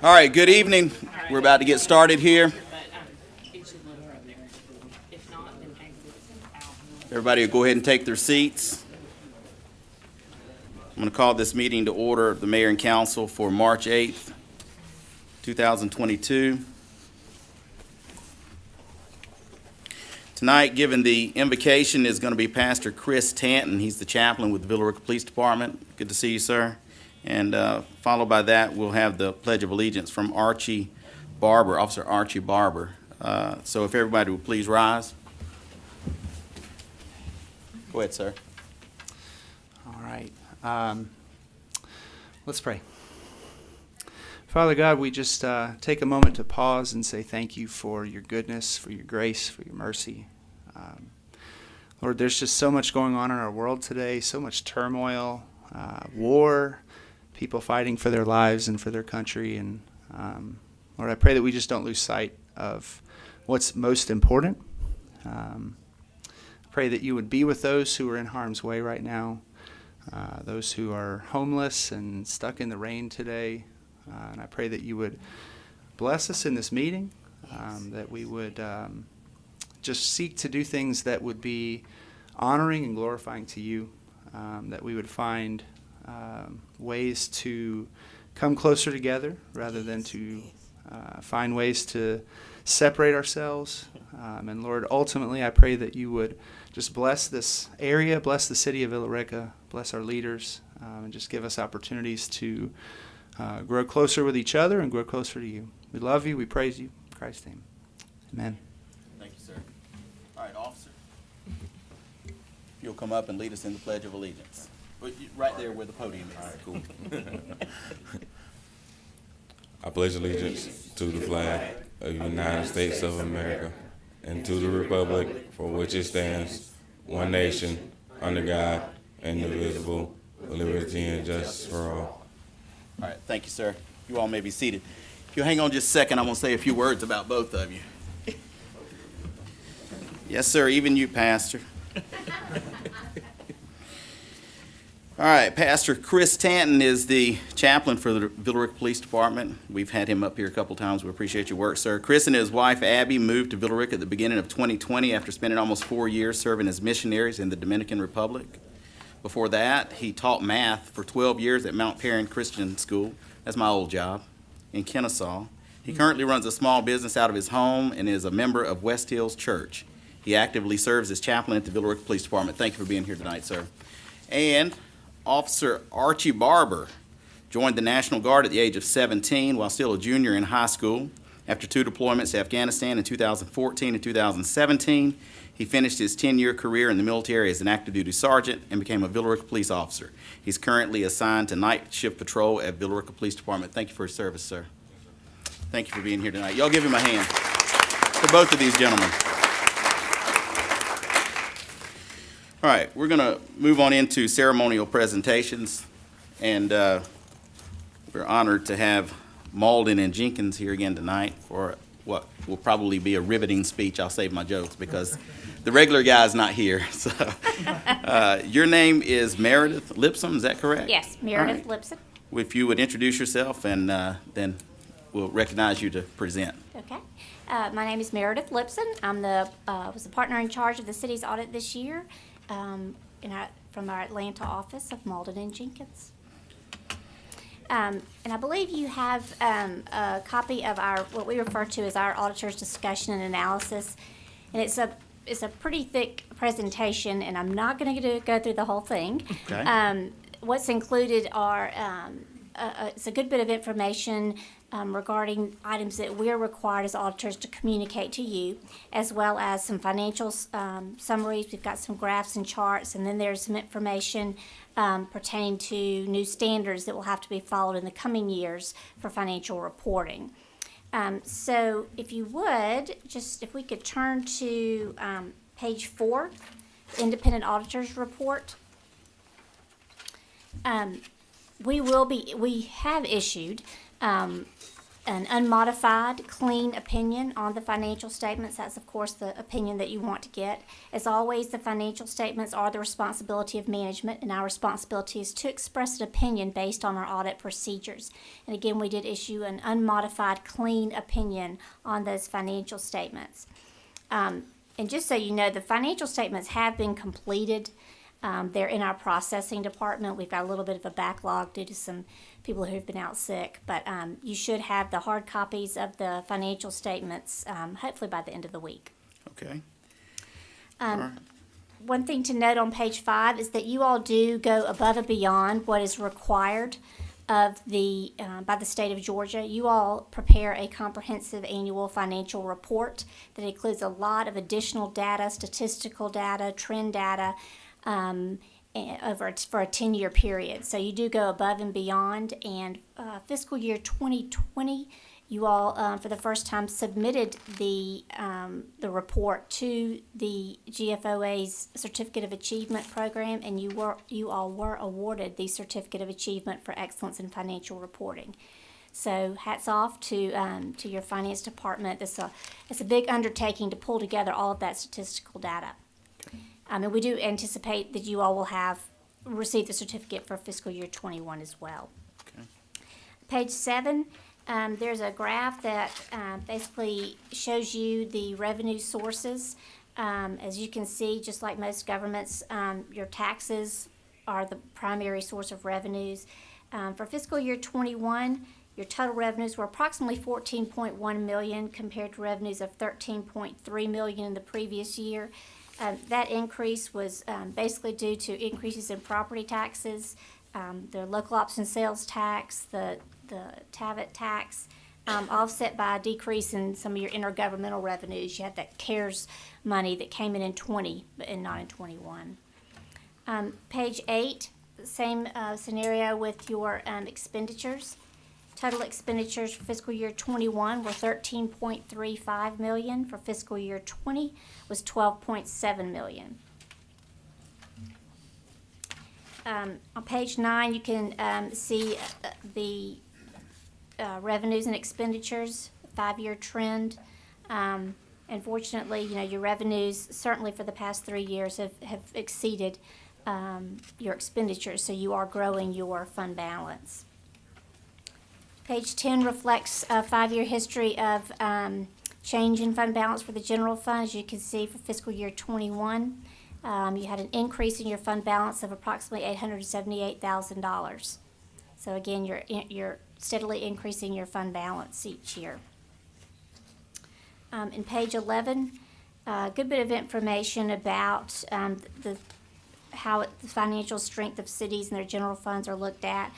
All right, good evening. We're about to get started here. Everybody go ahead and take their seats. I'm going to call this meeting to order of the Mayor and Council for March 8th, 2022. Tonight, given the invocation, is going to be Pastor Chris Tanton. He's the chaplain with the Villercas Police Department. Good to see you, sir. And followed by that, we'll have the Pledge of Allegiance from Archie Barber, Officer Archie Barber. So if everybody would please rise. Go ahead, sir. All right. Let's pray. Father God, we just take a moment to pause and say thank you for your goodness, for your grace, for your mercy. Lord, there's just so much going on in our world today, so much turmoil, war, people fighting for their lives and for their country. And Lord, I pray that we just don't lose sight of what's most important. I pray that you would be with those who are in harm's way right now, those who are homeless and stuck in the rain today. And I pray that you would bless us in this meeting, that we would just seek to do things that would be honoring and glorifying to you, that we would find ways to come closer together rather than to find ways to separate ourselves. And Lord, ultimately, I pray that you would just bless this area, bless the city of Billerica, bless our leaders, and just give us opportunities to grow closer with each other and grow closer to you. We love you. We praise you. In Christ's name. Amen. Thank you, sir. All right, officer. If you'll come up and lead us in the Pledge of Allegiance. Right there where the podium is. All right, cool. I pledge allegiance to the flag of the United States of America and to the republic for which it stands, one nation, under God, indivisible, with liberty and justice for all. All right, thank you, sir. You all may be seated. If you'll hang on just a second, I'm going to say a few words about both of you. Yes, sir, even you, Pastor. All right, Pastor Chris Tanton is the chaplain for the Villercas Police Department. We've had him up here a couple times. We appreciate your work, sir. Chris and his wife, Abby, moved to Villercas at the beginning of 2020 after spending almost 4 years serving as missionaries in the Dominican Republic. Before that, he taught math for 12 years at Mount Perrin Christian School. That's my old job in Kennesaw. He currently runs a small business out of his home and is a member of West Hills Church. He actively serves as chaplain at the Villercas Police Department. Thank you for being here tonight, sir. And Officer Archie Barber joined the National Guard at the age of 17 while still a junior in high school. After 2 deployments to Afghanistan in 2014 and 2017, he finished his 10-year career in the military as an active duty sergeant and became a Villercas police officer. He's currently assigned to night shift patrol at Villercas Police Department. Thank you for his service, sir. Thank you for being here tonight. Y'all give him a hand for both of these gentlemen. All right, we're going to move on into ceremonial presentations, and we're honored to have Malden and Jenkins here again tonight for what will probably be a riveting speech. I'll save my jokes because the regular guy's not here. So, your name is Meredith Lipsum, is that correct? Yes, Meredith Lipsum. If you would introduce yourself, and then we'll recognize you to present. Okay. My name is Meredith Lipson. I'm was the partner in charge of the city's audit this year from our Atlanta office of Malden and Jenkins. And I believe you have a copy of what we refer to as our auditor's discussion and analysis. And it's a pretty thick presentation, and I'm not going to go through the whole thing. Okay. What's included are it's a good bit of information regarding items that we're required as auditors to communicate to you, as well as some financial summaries. We've got some graphs and charts, and then there's some information pertaining to new standards that will have to be followed in the coming years for financial reporting. So if you would, if we could turn to page 4, Independent Auditor's Report. We have issued an unmodified, clean opinion on the financial statements. That's, of course, the opinion that you want to get. As always, the financial statements are the responsibility of management, and our responsibility is to express an opinion based on our audit procedures. And again, we did issue an unmodified, clean opinion on those financial statements. And just so you know, the financial statements have been completed. They're in our processing department. We've got a little bit of a backlog due to some people who've been out sick, but you should have the hard copies of the financial statements hopefully by the end of the week. Okay. All right. One thing to note on page 5 is that you all do go above and beyond what is required of the by the state of Georgia. You all prepare a comprehensive annual financial report that includes a lot of additional data, statistical data, trend data, for a 10-year period. So you do go above and beyond. And fiscal year 2020, you all for the first time submitted the report to the GFOA's Certificate of Achievement program, and you all were awarded the Certificate of Achievement for Excellence in Financial Reporting. So hats off to your finance department. It's a big undertaking to pull together all of that statistical data. And we do anticipate that you all will receive the certificate for fiscal year 21 as well. Okay. Page 7. There's a graph that basically shows you the revenue sources. As you can see, just like most governments, your taxes are the primary source of revenues. For fiscal year 21, your total revenues were approximately $14.1 million compared to revenues of $13.3 million in the previous year. That increase was basically due to increases in property taxes, the local option sales tax, the TAVIT tax, offset by a decrease in some of your intergovernmental revenues. You had that CARES money that came in 20, but not in 21. Page 8, same scenario with your expenditures. Total expenditures for fiscal year 21 were $13.35 million. For fiscal year 20 was $12.7 million. On page 9, you can see the revenues and expenditures, 5-year trend. Unfortunately, your revenues, certainly for the past 3 years, have exceeded your expenditures, so you are growing your fund balance. Page 10 reflects a 5-year history of change in fund balance for the general fund. As you can see, for fiscal year 21, you had an increase in your fund balance of approximately $878,000. So again, you're steadily increasing your fund balance each year. In page 11, a good bit of information about how the financial strength of cities and their general funds are looked at.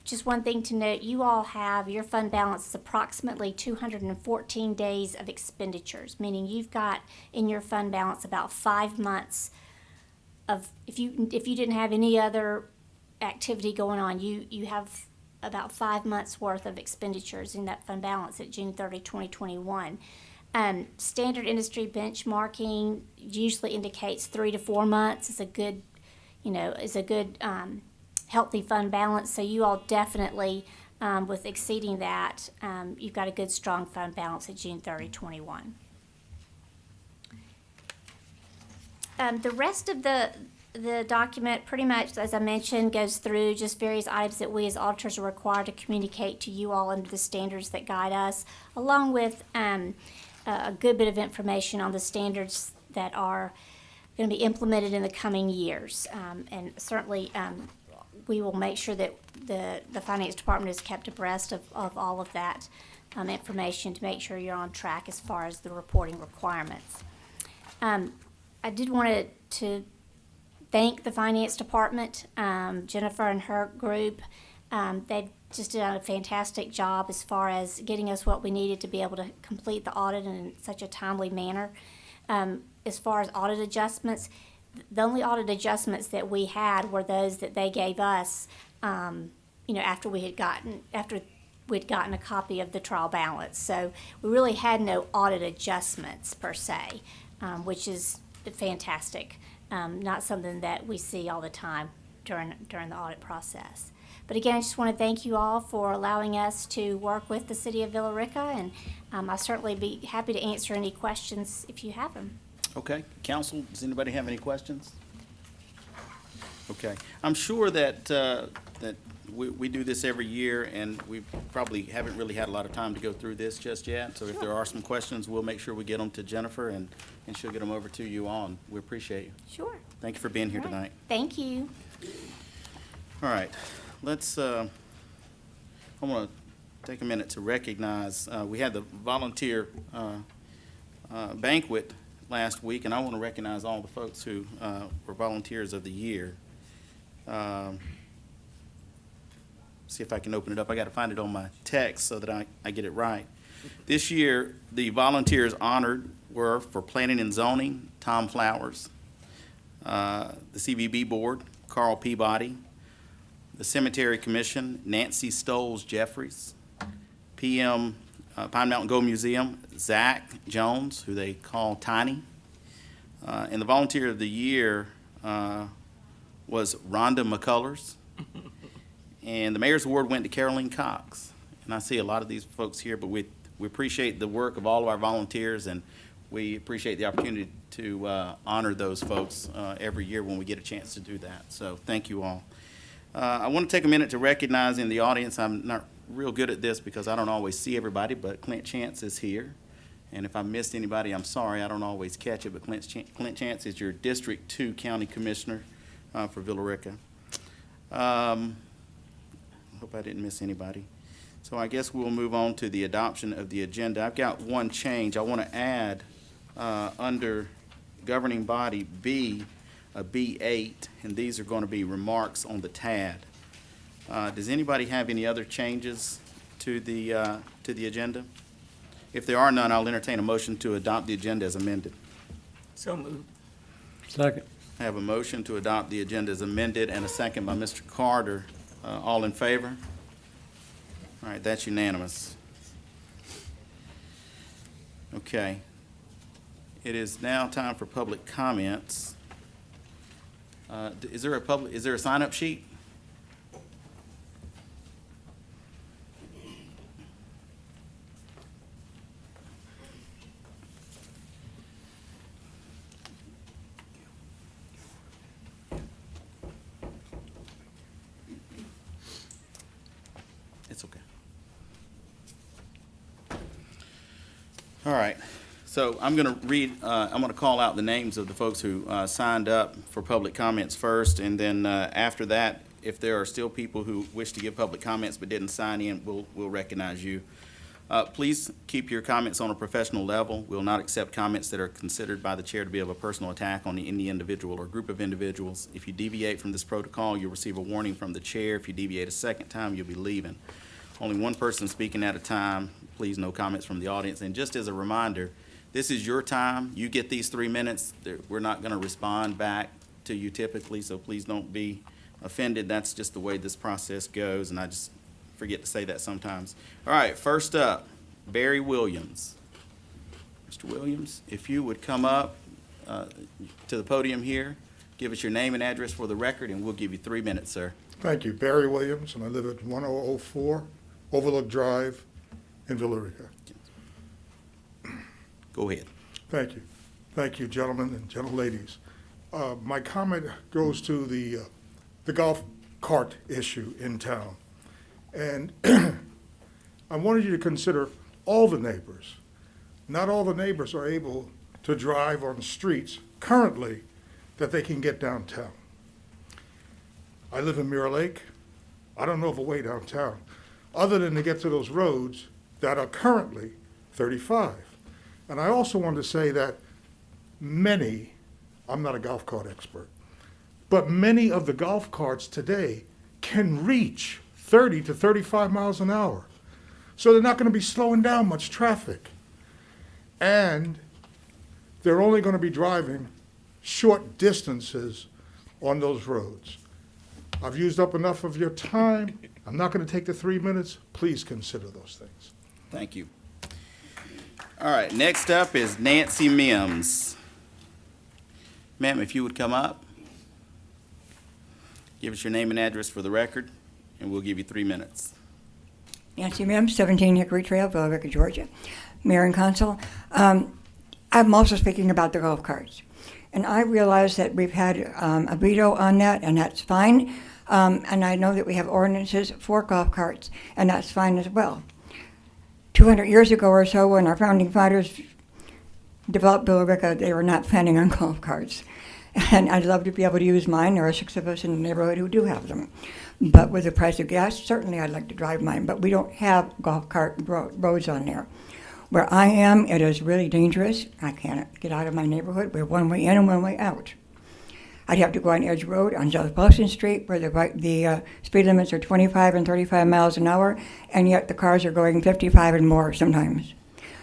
Just one thing to note, you all have your fund balance is approximately 214 days of expenditures, meaning you've got in your fund balance about 5 months of, if you didn't have any other activity going on, you have about 5 months worth of expenditures in that fund balance at June 30, 2021. Standard industry benchmarking usually indicates 3 to 4 months is a good, healthy fund balance. So you all definitely, with exceeding that, you've got a good, strong fund balance at June 30, 21. The rest of the document, pretty much, as I mentioned, goes through just various items that we as auditors are required to communicate to you all under the standards that guide us, along with a good bit of information on the standards that are going to be implemented in the coming years. And certainly we will make sure that the finance department is kept abreast of all of that information to make sure you're on track as far as the reporting requirements. I did want to thank the finance department, Jennifer and her group. They've just done a fantastic job as far as getting us what we needed to be able to complete the audit in such a timely manner. As far as audit adjustments, the only audit adjustments that we had were those that they gave us, after we'd gotten a copy of the trial balance. So we really had no audit adjustments per se, which is fantastic. Not something that we see all the time during the audit process. But again, I just want to thank you all for allowing us to work with the city of Villerica, and I'll certainly be happy to answer any questions if you have them. Okay, council, does anybody have any questions? Okay, I'm sure that we do this every year, and we probably haven't really had a lot of time to go through this just yet. So if there are some questions, we'll make sure we get them to Jennifer, and she'll get them over to you all. And we appreciate you. Sure. Thank you for being here All right. tonight. Thank you. All right, let's, I want to take a minute to recognize, we had the volunteer banquet last week, and I want to recognize all the folks who were volunteers of the year. See if I can open it up. I got to find it on my text so that I get it right. This year, the volunteers honored were for Planning and Zoning, Tom Flowers, the CVB Board, Carl Peabody, the Cemetery Commission, Nancy Stoles Jeffries, PM Pine Mountain Gold Museum, Zach Jones, who they call Tiny, and the Volunteer of the Year was Rhonda McCullers. And the Mayor's Award went to Caroline Cox. And I see a lot of these folks here, but we appreciate the work of all of our volunteers, and we appreciate the opportunity to honor those folks every year when we get a chance to do that. So thank you all. I want to take a minute to recognize in the audience, I'm not real good at this because I don't always see everybody, but Clint Chance is here. And if I missed anybody, I'm sorry, I don't always catch it, but Clint Chance is your District 2 County Commissioner for Villerica. Hope I didn't miss anybody. So I guess we'll move on to the adoption of the agenda. I've got one change. I want to add under governing body B, a B8, and these are going to be remarks on the TAD. Does anybody have any other changes to the agenda? If there are none, I'll entertain a motion to adopt the agenda as amended. So moved. Second. I have a motion to adopt the agenda as amended and a second by Mr. Carter. All in favor? All right, that's unanimous. Okay. It is now time for public comments. Is there a sign-up sheet? It's okay. All right. So I'm going to call out the names of the folks who signed up for public comments first, and then after that, if there are still people who wish to give public comments but didn't sign in, we'll recognize you. Please keep your comments on a professional level. We'll not accept comments that are considered by the chair to be of a personal attack on any individual or group of individuals. If you deviate from this protocol, you'll receive a warning from the chair. If you deviate a second time, you'll be leaving. Only one person speaking at a time. Please, no comments from the audience. And just as a reminder, this is your time. You get these 3 minutes. We're not going to respond back to you typically, so please don't be offended. That's just the way this process goes, and I just forget to say that sometimes. All right, first up, Barry Williams. Mr. Williams, if you would come up to the podium here, give us your name and address for the record, and we'll give you 3 minutes, sir. Thank you. Barry Williams, and I live at 1004 Overlook Drive in Villerica. Go ahead. Thank you. Thank you, gentlemen and gentleladies. My comment goes to the golf cart issue in town. And I wanted you to consider all the neighbors. Not all the neighbors are able to drive on streets currently that they can get downtown. I live in Mirror Lake. I don't know of a way downtown, other than to get to those roads that are currently 35. And I also want to say that many, I'm not a golf cart expert, but many of the golf carts today can reach 30 to 35 miles an hour. So they're not going to be slowing down much traffic. And they're only going to be driving short distances on those roads. I've used up enough of your time. I'm not going to take the 3 minutes. Please consider those things. Thank you. All right, next up is Nancy Mims. Ma'am, if you would come up, give us your name and address for the record. and we'll give you 3 minutes. Nancy Mims, 17 Hickory Trail, Villercas, Georgia. Mayor and Council. I'm also speaking about the golf carts. And I realize that we've had a veto on that, and that's fine. And I know that we have ordinances for golf carts, and that's fine as well. 200 years ago or so, when our founding fathers developed Billerica, they were not planning on golf carts. And I'd love to be able to use mine. There are 6 of us in the neighborhood who do have them. But with the price of gas, certainly I'd like to drive mine. But we don't have golf cart roads on there. Where I am, it is really dangerous. I can't get out of my neighborhood. We're one way in and one way out. I'd have to go on Edge Road on South Boston Street, where the speed limits are 25 and 35 miles an hour, and yet the cars are going 55 and more sometimes.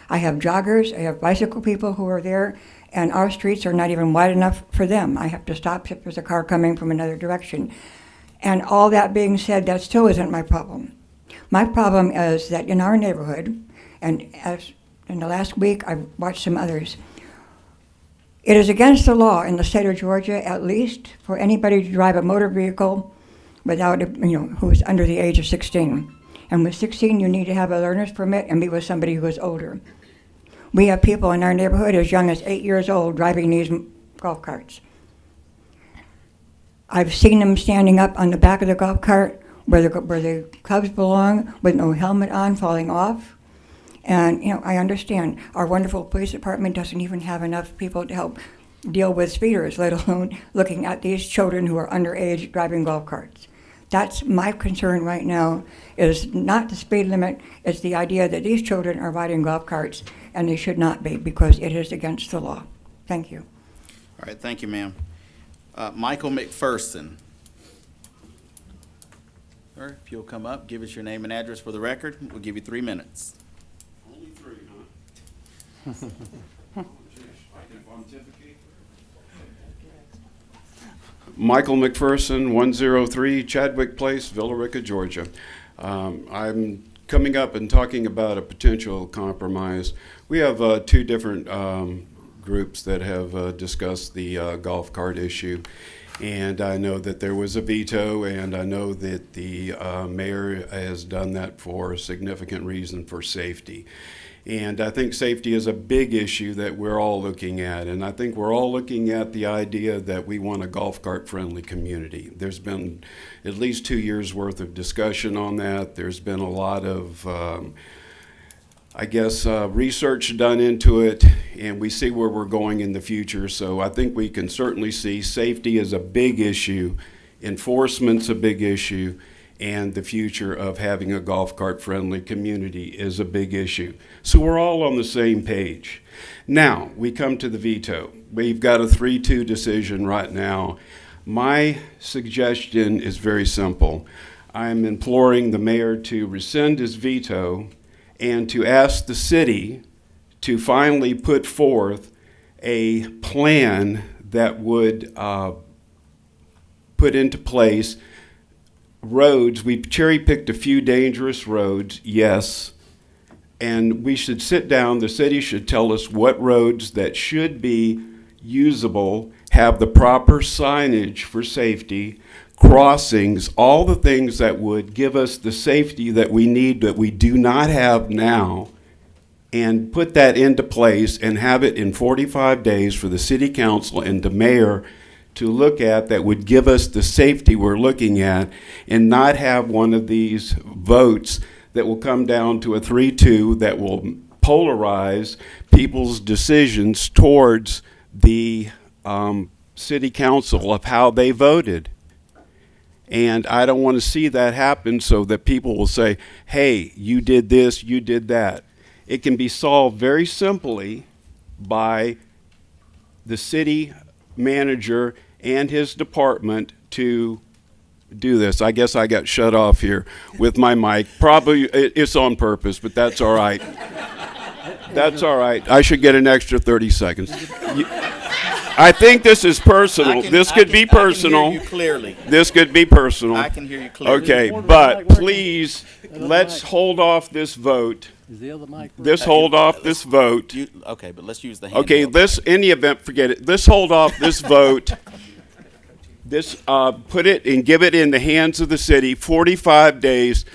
I have joggers, I have bicycle people who are there, and our streets are not even wide enough for them. I have to stop if there's a car coming from another direction. And all that being said, that still isn't my problem. My problem is that in our neighborhood, and as in the last week I've watched some others, it is against the law in the state of Georgia, at least, for anybody to drive a motor vehicle without, who is under the age of 16. And with 16, you need to have a learner's permit and be with somebody who is older. We have people in our neighborhood as young as 8 years old driving these golf carts. I've seen them standing up on the back of the golf cart where the clubs belong with no helmet on, falling off. And, I understand our wonderful police department doesn't even have enough people to help deal with speeders, let alone looking at these children who are underage driving golf carts. That's my concern right now, is not the speed limit, it's the idea that these children are riding golf carts, and they should not be, because it is against the law. Thank you. All right, thank you, ma'am. Michael McPherson. Sir, if you'll come up, give us your name and address for the record. We'll give you 3 minutes. Only 3, huh? Michael McPherson, 103 Chadwick Place, Villerica, Georgia. I'm coming up and talking about a potential compromise. We have 2 different groups that have discussed the golf cart issue. And I know that there was a veto, and I know that the mayor has done that for a significant reason, for safety. And I think safety is a big issue that we're all looking at. And I think we're all looking at the idea that we want a golf cart friendly community. There's been at least 2 years worth of discussion on that. There's been a lot of research done into it, and we see where we're going in the future. So I think we can certainly see safety is a big issue, enforcement's a big issue, and the future of having a golf cart friendly community is a big issue. So we're all on the same page. Now, we come to the veto. We've got a 3-2 decision right now. My suggestion is very simple. I'm imploring the mayor to rescind his veto and to ask the city to finally put forth a plan that would put into place roads. We've cherry-picked a few dangerous roads, yes, and we should sit down. The city should tell us what roads that should be usable, have the proper signage for safety, crossings, all the things that would give us the safety that we need that we do not have now, and put that into place and have it in 45 days for the city council and the mayor to look at, that would give us the safety we're looking at, and not have one of these votes that will come down to a 3-2 that will polarize people's decisions towards the city council of how they voted. And I don't want to see that happen, so that people will say, hey, you did this, you did that. It can be solved very simply by the city manager and his department to do this. I guess I got shut off here with my mic. Probably it's on purpose, but that's all right. That's all right. I should get an extra 30 seconds. I think this is personal. This could be personal. I can hear you clearly. This could be personal. I can hear you clearly. Okay, but please, let's hold off this vote. Is the other mic? Hold off this vote. Okay, but let's use the hand. Okay, in the event, forget it. Let's hold off this vote put it and give it in the hands of the city, 45 days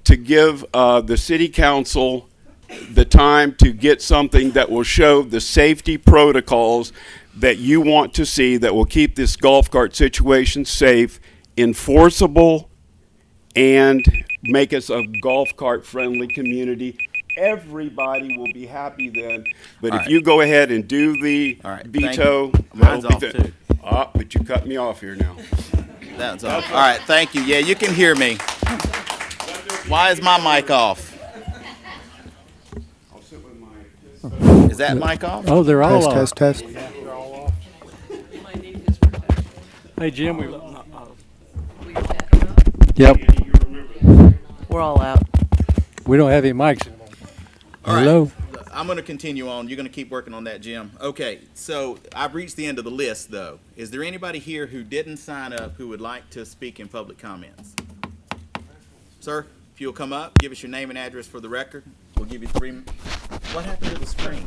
to give the city council the time to get something that will show the safety protocols that you want to see that will keep this golf cart situation safe, enforceable, and make us a golf cart friendly community. Everybody will be happy then. But All if right. you go ahead and do the All right, thank veto, you. Mine's that'll off, be too. but you cut me off here now. That's all. All right, thank you. Yeah, you can hear me. Why is my mic off? I'll sit with my. Is that mic off? Oh, they're all off. Test, test. Hey, Jim, Yep. We're all out. we don't have any mics anymore. All right. Hello? I'm going to continue on. You're going to keep working on that, Jim. Okay, so I've reached the end of the list, though. Is there anybody here who didn't sign up who would like to speak in public comments? Sir, if you'll come up, give us your name and address for the record. We'll give you 3 minutes. What happened to the screen?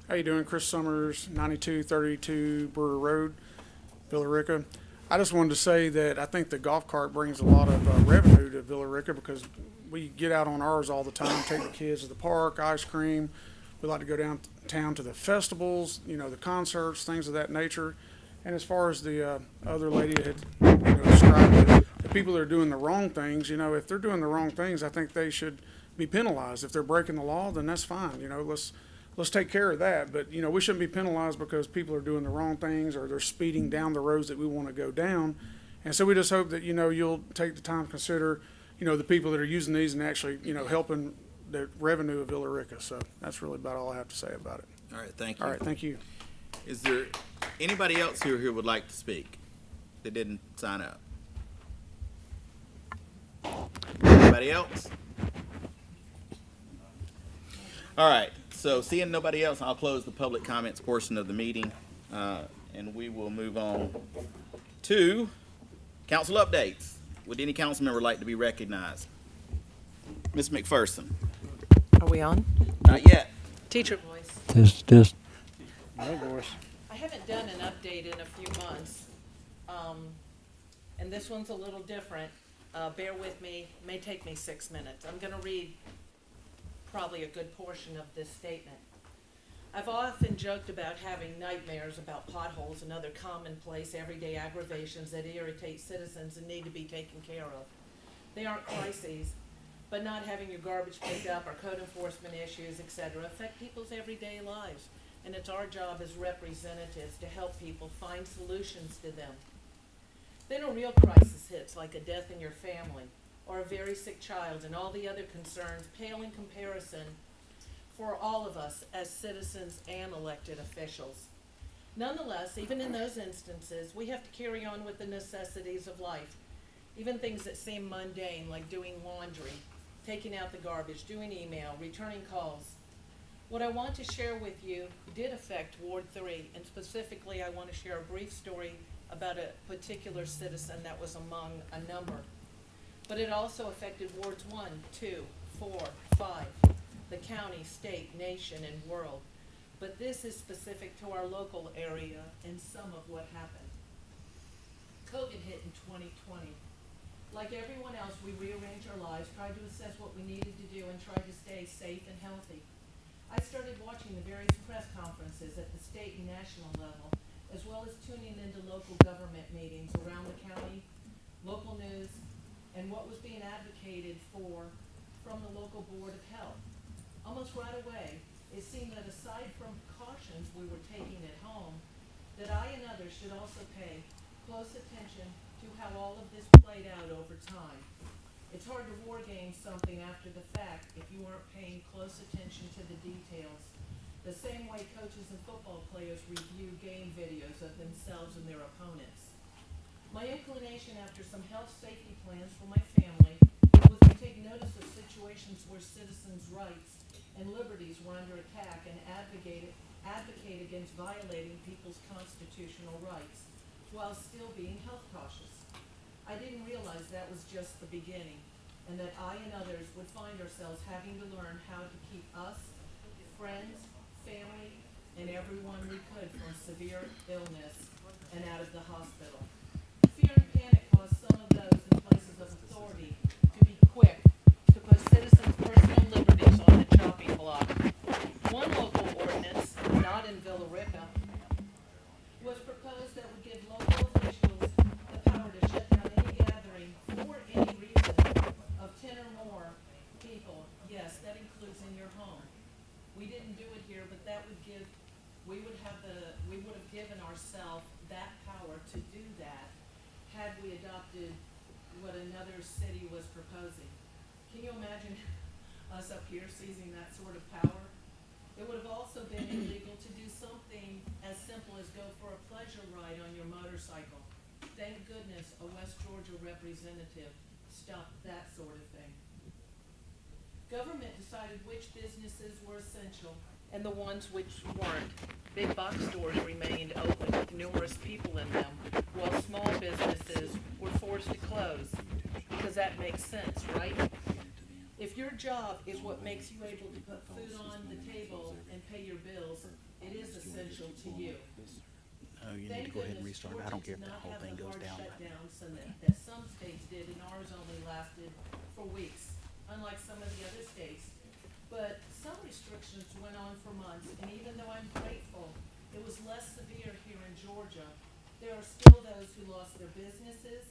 How you doing? Chris Summers, 9232 Brewer Road, Villerica. I just wanted to say that I think the golf cart brings a lot of revenue to Villerica because we get out on ours all the time, take the kids to the park, ice cream. We like to go downtown to the festivals, you know, the concerts, things of that nature. And as far as the other lady had described, the people that are doing the wrong things, you know, if they're doing the wrong things, I think they should be penalized. If they're breaking the law, then that's fine. You know, let's take care of that. But, you know, we shouldn't be penalized because people are doing the wrong things or they're speeding down the roads that we want to go down. And so we just hope that, you know, you'll take the time to consider, you know, the people that are using these and actually, you know, helping the revenue of Villerica. So that's really about all I have to say about it. All right, thank you. All right, thank you. Is there anybody else here who would like to speak that didn't sign up? Anybody else? All right, so seeing nobody else, I'll close the public comments portion of the meeting, and we will move on to council updates. Would any council member like to be recognized? Ms. McPherson? Are we on? Not yet. Teacher voice. Just. I haven't done an update in a few months, and this one's a little different. Bear with me, may take me 6 minutes. I'm gonna read probably a good portion of this statement. I've often joked about having nightmares about potholes and other commonplace everyday aggravations that irritate citizens and need to be taken care of. They aren't crises, but not having your garbage picked up or code enforcement issues, etc., affect people's everyday lives. And it's our job as representatives to help people find solutions to them. Then a real crisis hits, like a death in your family, or a very sick child, and all the other concerns pale in comparison for all of us as citizens and elected officials. Nonetheless, even in those instances, we have to carry on with the necessities of life, even things that seem mundane, like doing laundry, taking out the garbage, doing email, returning calls. What I want to share with you did affect Ward 3, and specifically I want to share a brief story about a particular citizen that was among a number. But it also affected Wards 1, 2, 4, 5, the county, state, nation, and world. But this is specific to our local area and some of what happened. COVID hit in 2020. Like everyone else, we rearranged our lives, tried to assess what we needed to do, and tried to stay safe and healthy. I started watching the various press conferences at the state and national level, as well as tuning into local government meetings around the county, local news, and what was being advocated for from the local Board of Health. Almost right away, it seemed that aside from precautions we were taking at home, that I and others should also pay close attention to how all of this played out over time. It's hard to war game something after the fact if you aren't paying close attention to the details. The same way coaches and football players review game videos of themselves and their opponents. My inclination after some health safety plans for my family was to take notice of situations where citizens' rights and liberties were under attack and advocate against violating people's constitutional rights while still being health cautious. I didn't realize that was just the beginning, and that I and others would find ourselves having to learn how to keep us, friends, family, and everyone we could from severe illness and out of the hospital. Fear and panic caused some of those in places of authority to be quick to put citizens' personal liberties on the chopping block. One local ordinance, not in Villerica, was proposed that would give local officials the power to shut down any gathering for any reason of 10 or more people. Yes, that includes in your home. We didn't do it here, but that would give, we would have given ourselves that power to do that had we adopted what another city was proposing. Can you imagine us up here seizing that sort of power? It would have also been illegal to do something as simple as go for a pleasure ride on your motorcycle. Thank goodness a West Georgia representative stopped that sort of thing. Government decided which businesses were essential and the ones which weren't. Big box stores remained open with numerous people in them, while small businesses were forced to close, because that makes sense, right? If your job is what makes you able to put food on the table and pay your bills, it is essential to you. Oh, you need to go ahead and restart. I don't care if the whole thing goes down. Shutdowns that some states did, and ours only lasted for weeks, unlike some of the other states. But some restrictions went on for months, and even though I'm grateful it was less severe here in Georgia, there are still those who lost their businesses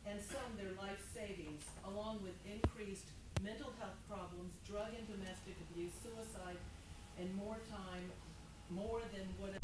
and some their life savings, along with increased mental health problems, drug and domestic abuse, suicide, and more than what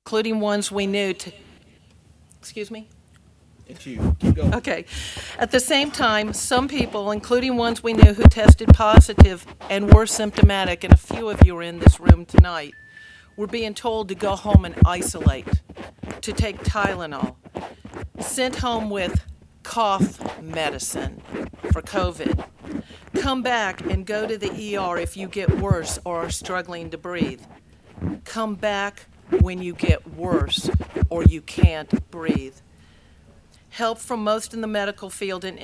including ones we knew to, excuse me? It's you. Keep going. Okay. At the same time, some people, including ones we knew who tested positive and were symptomatic, and a few of you are in this room tonight, were being told to go home and isolate, to take Tylenol, sent home with cough medicine for COVID. Come back and go to the ER if you get worse or are struggling to breathe. Come back when you get worse or you can't breathe. Help from most in the medical field and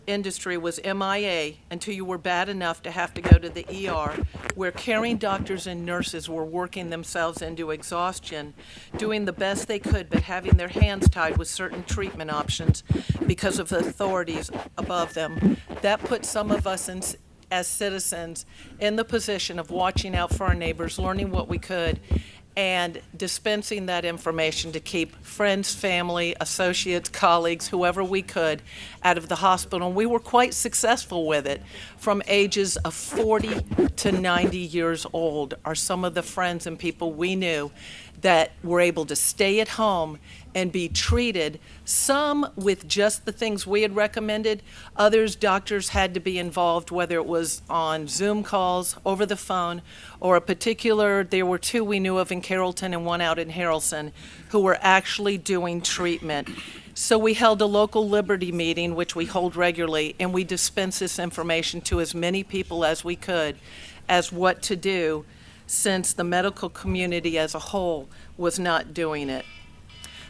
industry was MIA until you were bad enough to have to go to the ER, where caring doctors and nurses were working themselves into exhaustion, doing the best they could, but having their hands tied with certain treatment options because of the authorities above them. That put some of us as citizens in the position of watching out for our neighbors, learning what we could, and dispensing that information to keep friends, family, associates, colleagues, whoever we could, out of the hospital. And we were quite successful with it. From ages of 40 to 90 years old are some of the friends and people we knew that were able to stay at home and be treated, some with just the things we had recommended. Others, doctors had to be involved, whether it was on Zoom calls, over the phone, or there were 2 we knew of in Carrollton and 1 out in Harrelson, who were actually doing treatment. So we held a local Liberty meeting, which we hold regularly, and we dispensed this information to as many people as we could as what to do, since the medical community as a whole was not doing it.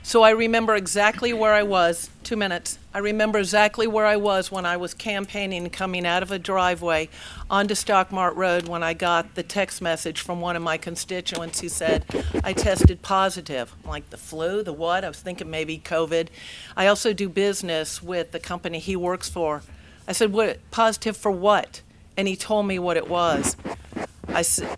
So I remember exactly where I was, 2 minutes. I remember exactly where I was when I was campaigning, coming out of a driveway onto Stockmart Road, when I got the text message from one of my constituents who said, I tested positive. I'm like, the flu, the what? I was thinking maybe COVID. I also do business with the company he works for. I said, what, positive for what? And he told me what it was.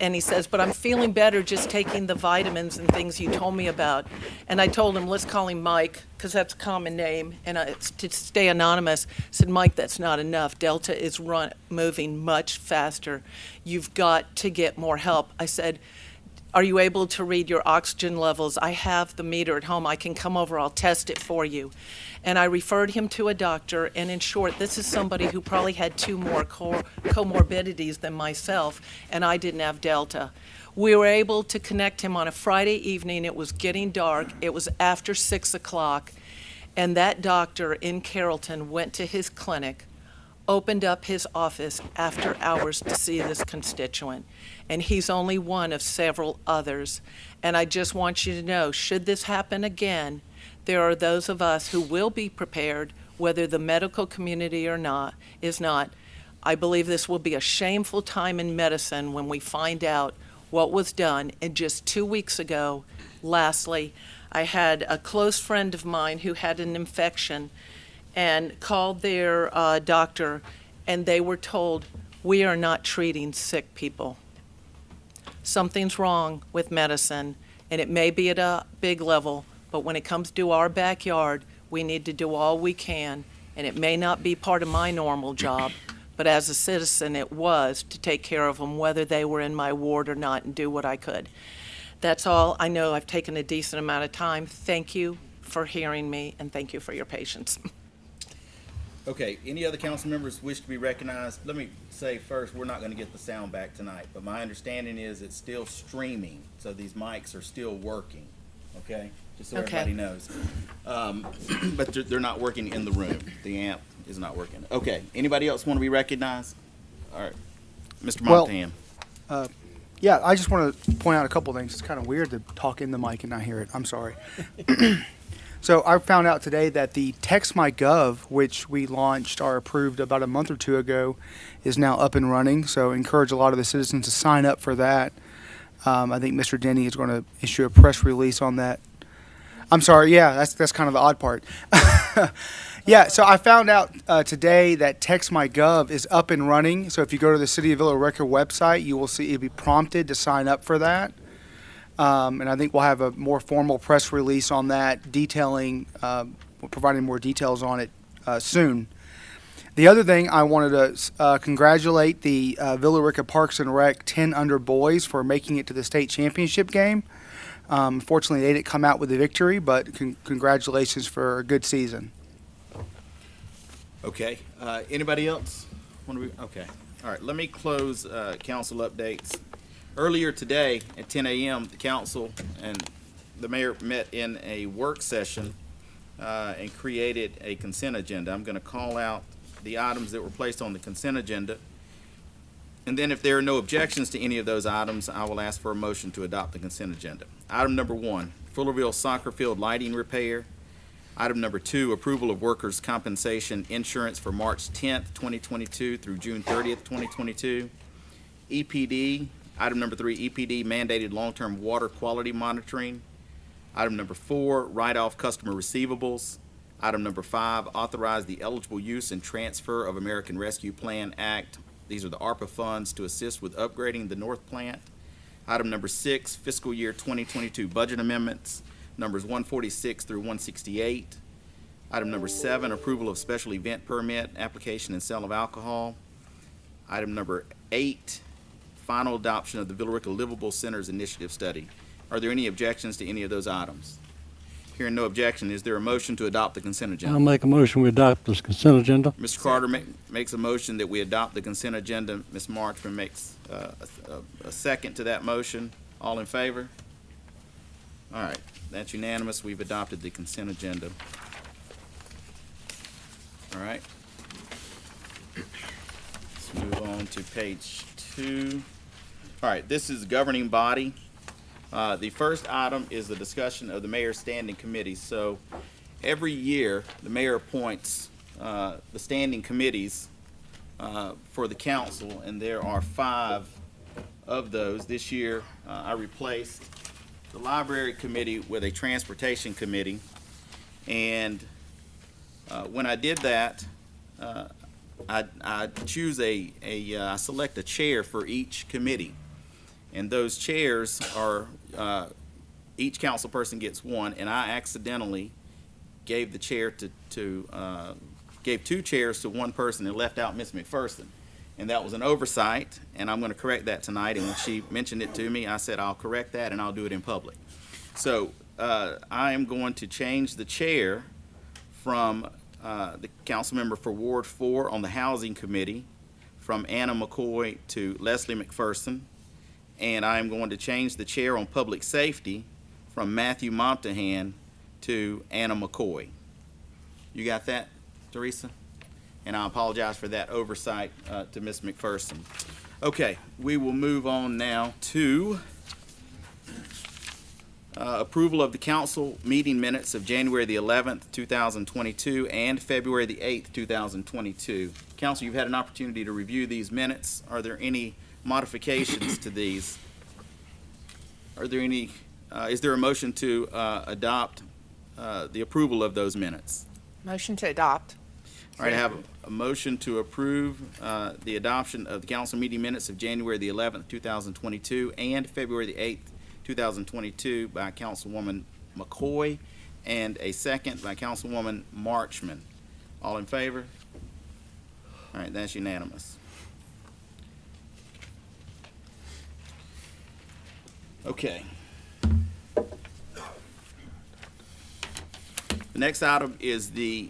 And he says, but I'm feeling better just taking the vitamins and things you told me about. And I told him, let's call him Mike, because that's a common name, and it's to stay anonymous. I said, Mike, that's not enough. Delta is moving much faster. You've got to get more help. I said, are you able to read your oxygen levels? I have the meter at home. I can come over. I'll test it for you. And I referred him to a doctor, and in short, this is somebody who probably had 2 more comorbidities than myself, and I didn't have Delta. We were able to connect him on a Friday evening. It was getting dark. It was after 6 o'clock, and that doctor in Carrollton went to his clinic, opened up his office after hours to see this constituent, and he's only one of several others. And I just want you to know, should this happen again, there are those of us who will be prepared, whether the medical community or not is not. I believe this will be a shameful time in medicine when we find out what was done. And just 2 weeks ago, lastly, I had a close friend of mine who had an infection and called their doctor, and they were told, we are not treating sick people. Something's wrong with medicine, and it may be at a big level, but when it comes to our backyard, we need to do all we can, and it may not be part of my normal job, but as a citizen, it was to take care of them, whether they were in my ward or not, and do what I could. That's all. I know I've taken a decent amount of time. Thank you for hearing me, and thank you for your patience. Okay, any other council members wish to be recognized? Let me say first, we're not gonna get the sound back tonight, but my understanding is it's still streaming, so these mics are still working, okay? Just so Okay. everybody knows. But they're not working in the room. The amp is not working. Okay, anybody else want to be recognized? All right, Mr. Well, Montan. Yeah, I just want to point out a couple things. It's kind of weird to talk in the mic and not hear it. I'm sorry. So I found out today that the Text My Gov, which we launched or approved about a month or 2 ago, is now up and running. So encourage a lot of the citizens to sign up for that. I think Mr. Denny is going to issue a press release on that. I'm sorry. Yeah, that's kind of the odd part. Yeah, so I found out today that Text My Gov is up and running. So if you go to the City of Villercas website, you will see you'll be prompted to sign up for that. And I think we'll have a more formal press release on that, detailing, providing more details on it soon. The other thing I wanted to congratulate the Billerica Parks and Rec 10 under boys for making it to the state championship game. Fortunately, they didn't come out with a victory, but congratulations for a good season. Okay, anybody else? Okay, all right, let me close council updates. Earlier today at 10 a.m., the council and the mayor met in a work session and created a consent agenda. I'm going to call out the items that were placed on the consent agenda. And then if there are no objections to any of those items, I will ask for a motion to adopt the consent agenda. Item number 1, Fullerville Soccer Field lighting repair. Item number 2, approval of workers' compensation insurance for March 10th, 2022 through June 30th, 2022. EPD. Item number 3, EPD mandated long-term water quality monitoring. Item number 4, write-off customer receivables. Item number 5, authorize the eligible use and transfer of American Rescue Plan Act. These are the ARPA funds to assist with upgrading the North Plant. Item number 6, fiscal year 2022 budget amendments, numbers 146 through 168. Item number 7, approval of special event permit, application and sale of alcohol. Item number 8, final adoption of the Villerica Livable Centers Initiative Study. Are there any objections to any of those items? Hearing no objection, is there a motion to adopt the consent agenda? I'll make a motion we adopt this consent agenda. Mr. Carter makes a motion that we adopt the consent agenda. Ms. Marchman makes a second to that motion. All in favor? All right, that's unanimous. We've adopted the consent agenda. All right. Let's move on to page 2. All right, this is the governing body. The first item is the discussion of the mayor's standing committees. So every year, the mayor appoints the standing committees for the council, and there are 5 of those. This year, I replaced the library committee with a transportation committee. And when I did that, I choose I select a chair for each committee. And those chairs are, each council person gets one, and I accidentally gave the chair gave 2 chairs to one person and left out Ms. McPherson. And that was an oversight, and I'm going to correct that tonight. And when she mentioned it to me, I said, I'll correct that and I'll do it in public. So I am going to change the chair from the council member for Ward 4 on the Housing Committee, from Anna McCoy to Leslie McPherson. And I am going to change the chair on Public Safety from Matthew Montahan to Anna McCoy. You got that, Teresa? And I apologize for that oversight to Ms. McPherson. Okay, we will move on now to approval of the council meeting minutes of January the 11th, 2022 and February the 8th, 2022. Council, you've had an opportunity to review these minutes. Are there any modifications to these? Are there any, is there a motion to adopt the approval of those minutes? Motion to adopt. All right, I have a motion to approve the adoption of the council meeting minutes of January the 11th, 2022 and February the 8th, 2022 by Councilwoman McCoy, and a second by Councilwoman Marchman. All in favor? All right, that's unanimous. Okay. The next item is the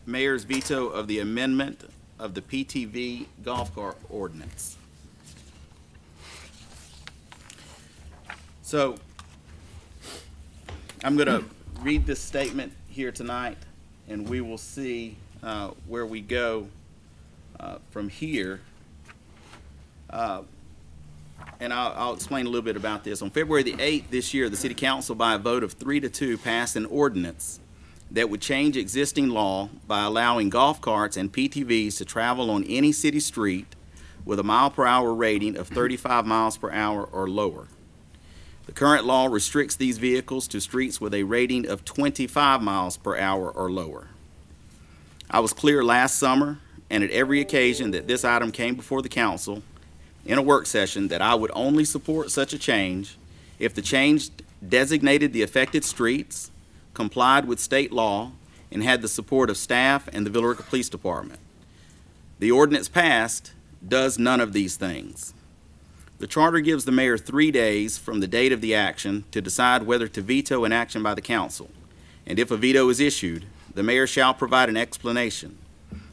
mayor's veto of the amendment of the PTV golf cart ordinance. So I'm going to read this statement here tonight, and we will see where we go from here. And I'll explain a little bit about this. On February the 8th this year, the City Council, by a vote of 3-2, passed an ordinance that would change existing law by allowing golf carts and PTVs to travel on any city street with a mile-per-hour rating of 35 miles per hour or lower. The current law restricts these vehicles to streets with a rating of 25 miles per hour or lower. I was clear last summer and at every occasion that this item came before the council in a work session that I would only support such a change if the change designated the affected streets, complied with state law, and had the support of staff and the Villercas Police Department. The ordinance passed does none of these things. The charter gives the mayor 3 days from the date of the action to decide whether to veto an action by the council. And if a veto is issued, the mayor shall provide an explanation.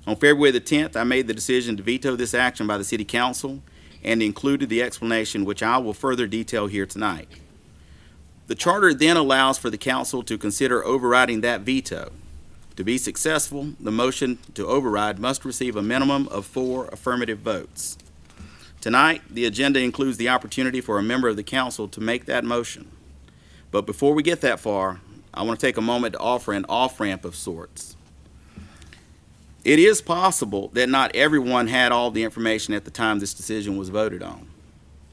On February the 10th, I made the decision to veto this action by the City Council and included the explanation, which I will further detail here tonight. The charter then allows for the council to consider overriding that veto. To be successful, the motion to override must receive a minimum of 4 affirmative votes. Tonight, the agenda includes the opportunity for a member of the council to make that motion. But before we get that far, I want to take a moment to offer an off-ramp of sorts. It is possible that not everyone had all the information at the time this decision was voted on.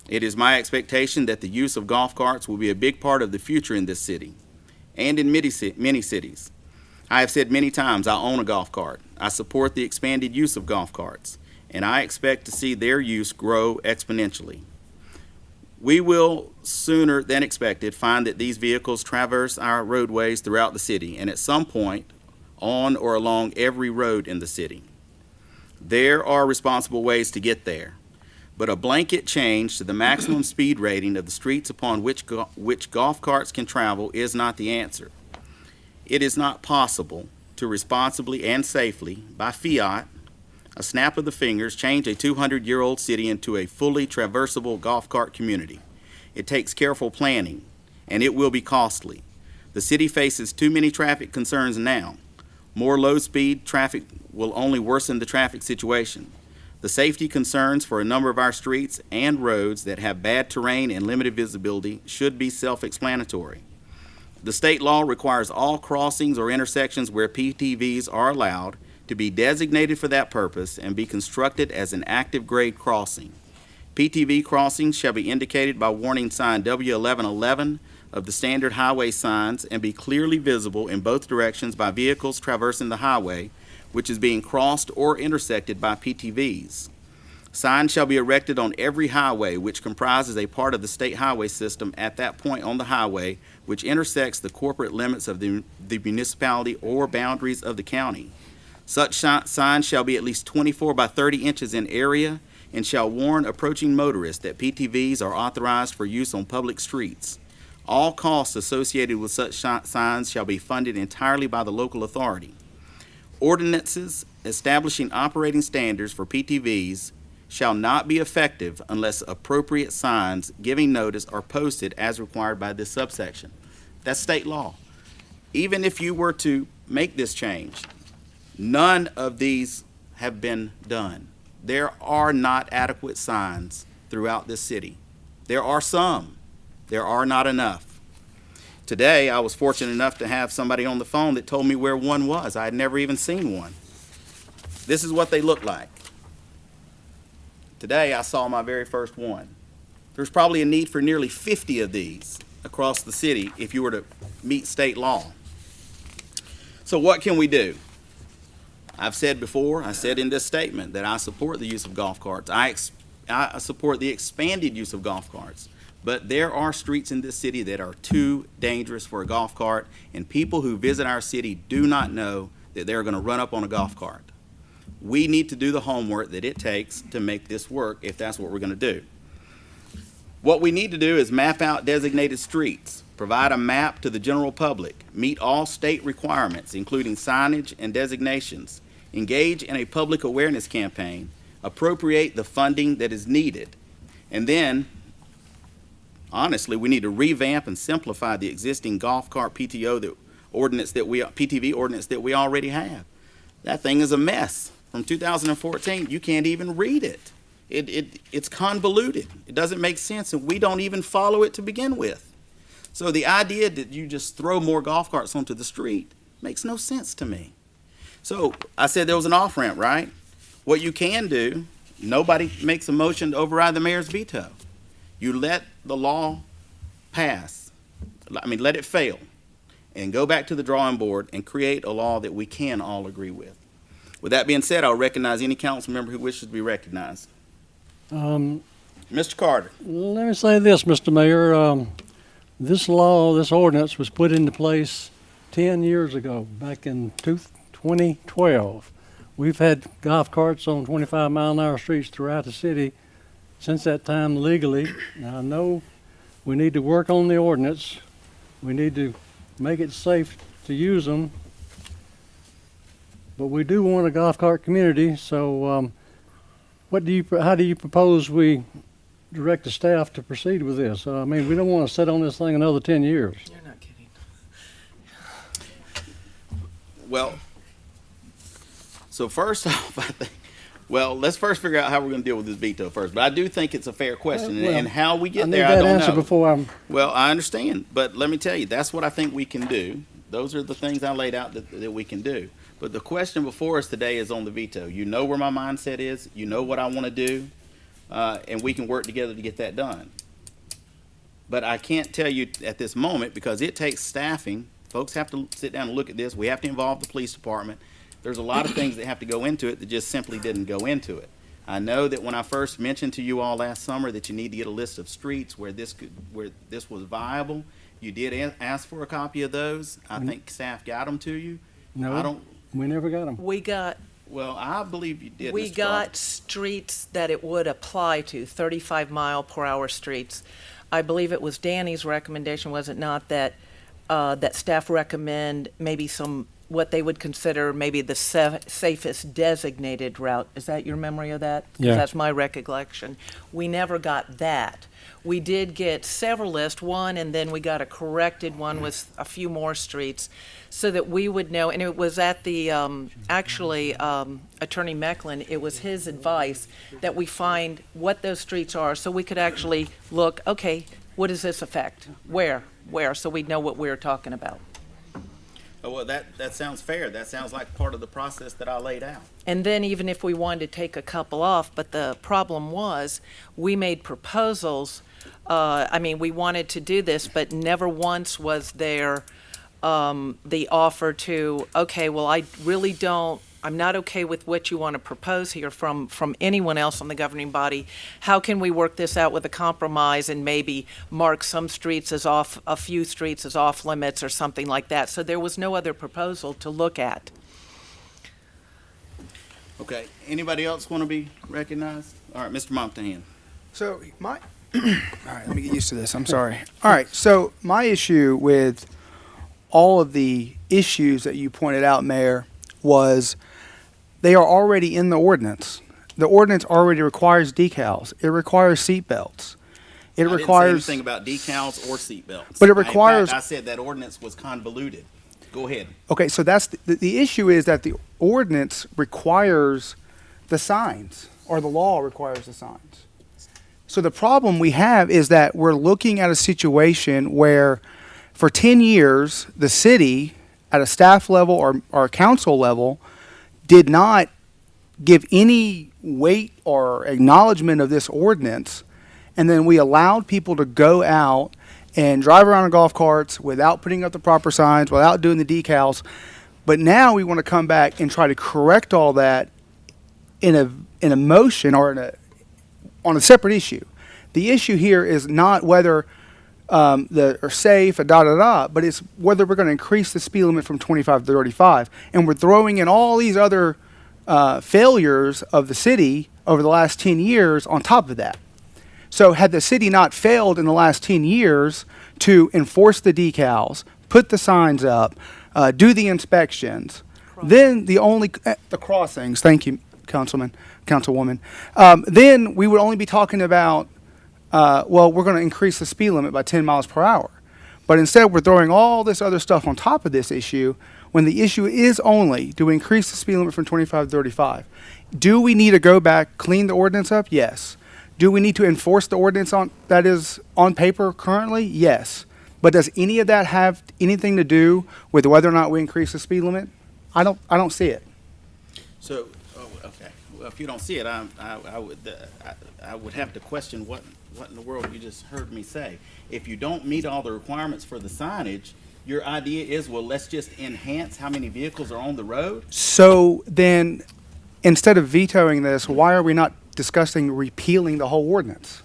It is my expectation that the use of golf carts will be a big part of the future in this city and in many cities. I have said many times I own a golf cart. I support the expanded use of golf carts, and I expect to see their use grow exponentially. We will, sooner than expected, find that these vehicles traverse our roadways throughout the city and at some point on or along every road in the city. There are responsible ways to get there, but a blanket change to the maximum speed rating of the streets upon which golf carts can travel is not the answer. It is not possible to responsibly and safely, by fiat, a snap of the fingers, change a 200-year-old city into a fully traversable golf cart community. It takes careful planning, and it will be costly. The city faces too many traffic concerns now. More low-speed traffic will only worsen the traffic situation. The safety concerns for a number of our streets and roads that have bad terrain and limited visibility should be self-explanatory. The state law requires all crossings or intersections where PTVs are allowed to be designated for that purpose and be constructed as an active grade crossing. PTV crossings shall be indicated by warning sign W1111 of the standard highway signs and be clearly visible in both directions by vehicles traversing the highway, which is being crossed or intersected by PTVs. Signs shall be erected on every highway which comprises a part of the state highway system at that point on the highway which intersects the corporate limits of the municipality or boundaries of the county. Such signs shall be at least 24 by 30 inches in area and shall warn approaching motorists that PTVs are authorized for use on public streets. All costs associated with such signs shall be funded entirely by the local authority. Ordinances establishing operating standards for PTVs shall not be effective unless appropriate signs giving notice are posted as required by this subsection. That's state law. Even if you were to make this change, none of these have been done. There are not adequate signs throughout this city. There are some. There are not enough. Today, I was fortunate enough to have somebody on the phone that told me where one was. I had never even seen one. This is what they look like. Today, I saw my very first one. There's probably a need for nearly 50 of these across the city if you were to meet state law. So what can we do? I've said before, I said in this statement that I support the use of golf carts. I support the expanded use of golf carts. But there are streets in this city that are too dangerous for a golf cart, and people who visit our city do not know that they're going to run up on a golf cart. We need to do the homework that it takes to make this work if that's what we're going to do. What we need to do is map out designated streets, provide a map to the general public, meet all state requirements, including signage and designations, engage in a public awareness campaign, appropriate the funding that is needed, and then, honestly, we need to revamp and simplify the existing golf cart PTV ordinance that we already have. That thing is a mess. From 2014, you can't even read it. It's convoluted. It doesn't make sense, and we don't even follow it to begin with. So the idea that you just throw more golf carts onto the street makes no sense to me. So I said there was an off-ramp, right? What you can do, nobody makes a motion to override the mayor's veto. You let the law pass, let it fail, and go back to the drawing board and create a law that we can all agree with. With that being said, I'll recognize any council member who wishes to be recognized. Mr. Carter. Let me say this, Mr. Mayor. This law, this ordinance was put into place 10 years ago, back in 2012. We've had golf carts on 25-mile-an-hour streets throughout the city since that time legally. Now, I know we need to work on the ordinance. We need to make it safe to use them. But we do want a golf cart community, so how do you propose we direct the staff to proceed with this? We don't want to sit on this thing another 10 years. You're not kidding. Well, so first off, let's first figure out how we're going to deal with this veto first. But I do think it's a fair question, and how we get there, I don't know. I need that answer before Well, I understand, but let me tell you, that's what I think we can do. Those are the things I laid out that we can do. But the question before us today is on the veto. You know where my mindset is. You know what I want to do, and we can work together to get that done. But I can't tell you at this moment because it takes staffing. Folks have to sit down and look at this. We have to involve the police department. There's a lot of things that have to go into it that just simply didn't go into it. I know that when I first mentioned to you all last summer that you need to get a list of streets where this was viable, you did ask for a copy of those. I think staff got them to you. No, we never got them. We got, Well, I believe you did. we Mr. got Carter. streets that it would apply to, 35-mile-per-hour streets. I believe it was Danny's recommendation, was it not, that that staff recommend maybe what they would consider maybe the safest designated route. Is that your memory of that? 'Cause Yeah. that's my recollection. We never got that. We did get several lists, one, and then we got a corrected one with a few more streets, so that we would know, and it was at the, actually, Attorney Mecklin, it was his advice that we find what those streets are, so we could actually look, okay, what does this affect? Where, so we'd know what we're talking about. Oh, well, that sounds fair. That sounds like part of the process that I laid out. And then even if we wanted to take a couple off, but the problem was, we made proposals, we wanted to do this, but never once was there the offer to, okay, well, I'm not okay with what you want to propose here from anyone else on the governing body. How can we work this out with a compromise and maybe mark some streets as off, a few streets as off limits or something like that? So there was no other proposal to look at. Okay, anybody else want to be recognized? All right, Mr. Montahan. So all right, let me get used to this. I'm sorry. All right, so my issue with all of the issues that you pointed out, Mayor, was they are already in the ordinance. The ordinance already requires decals. It requires seat belts. It I requires. didn't say anything about decals or seatbelts. But it In requires- fact, I said that ordinance was convoluted. Go ahead. Okay, so that's the issue is that the ordinance requires the signs, or the law requires the signs. So the problem we have is that we're looking at a situation where for 10 years, the city at a staff level or council level did not give any weight or acknowledgement of this ordinance. And then we allowed people to go out and drive around in golf carts without putting up the proper signs, without doing the decals. But now we want to come back and try to correct all that in a motion or on a separate issue. The issue here is not whether are safe, but it's whether we're going to increase the speed limit from 25 to 35. And we're throwing in all these other failures of the city over the last 10 years on top of that. So had the city not failed in the last 10 years to enforce the decals, put the signs up, do the inspections, then the crossings, thank you, Councilwoman, then we would only be talking about, we're going to increase the speed limit by 10 miles per hour. But instead, we're throwing all this other stuff on top of this issue when the issue is only, do we increase the speed limit from 25 to 35? Do we need to go back, clean the ordinance up? Yes. Do we need to enforce the ordinance that is on paper currently? Yes. But does any of that have anything to do with whether or not we increase the speed limit? I don't see it. So, okay. Well, if you don't see it, I would have to question what in the world you just heard me say. If you don't meet all the requirements for the signage, your idea is, well, let's just enhance how many vehicles are on the road? So then, instead of vetoing this, why are we not discussing repealing the whole ordinance?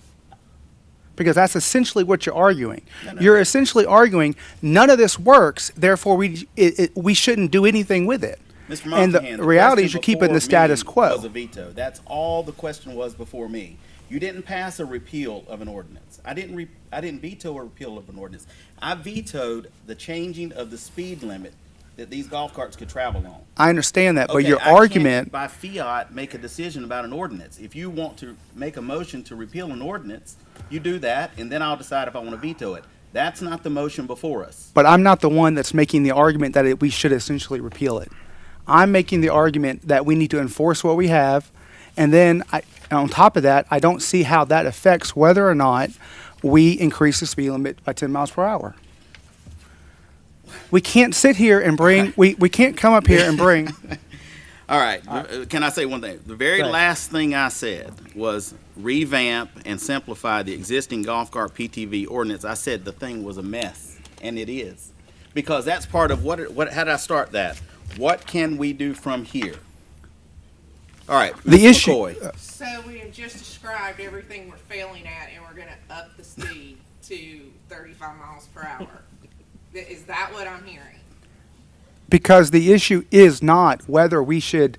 Because that's essentially what you're arguing. No. You're essentially arguing none of this works, therefore we shouldn't do anything with it. Mr. And Montahan, the reality is question you're keeping the before status me quo. was a veto. That's all the question was before me. You didn't pass a repeal of an ordinance. I didn't veto a repeal of an ordinance. I vetoed the changing of the speed limit that these golf carts could travel on. I understand that, but Okay, your I can't argument, by fiat make a decision about an ordinance. If you want to make a motion to repeal an ordinance, you do that, and then I'll decide if I want to veto it. That's not the motion before us. but I'm not the one that's making the argument that we should essentially repeal it. I'm making the argument that we need to enforce what we have, and then on top of that, I don't see how that affects whether or not we increase the speed limit by 10 miles per hour. We can't sit here and bring, we can't come up here and bring, All right, can I say one thing? The very Go ahead. last thing I said was revamp and simplify the existing golf cart PTV ordinance. I said the thing was a mess, and it is. Because that's part of how did I start that? What can we do from here? All right, The Ms. issue- McCoy. So we have just described everything we're failing at, and we're gonna up the speed to 35 miles per hour. Is that what I'm hearing? because the issue is not whether we should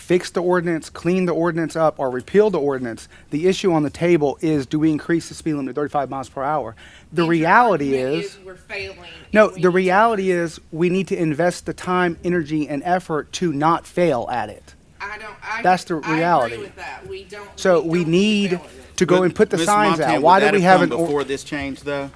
fix the ordinance, clean the ordinance up, or repeal the ordinance. The issue on the table is, do we increase the speed limit to 35 miles per hour? The And your reality argument is, we're failing. no, and we the need to reality increase is we need to invest the time, energy, and effort to not fail at it. it. that's the I reality. agree with that. We don't. So we don't need fail at it. to go and put the Ms. signs Montana, out. Why would do we that have have come an? before this change, though?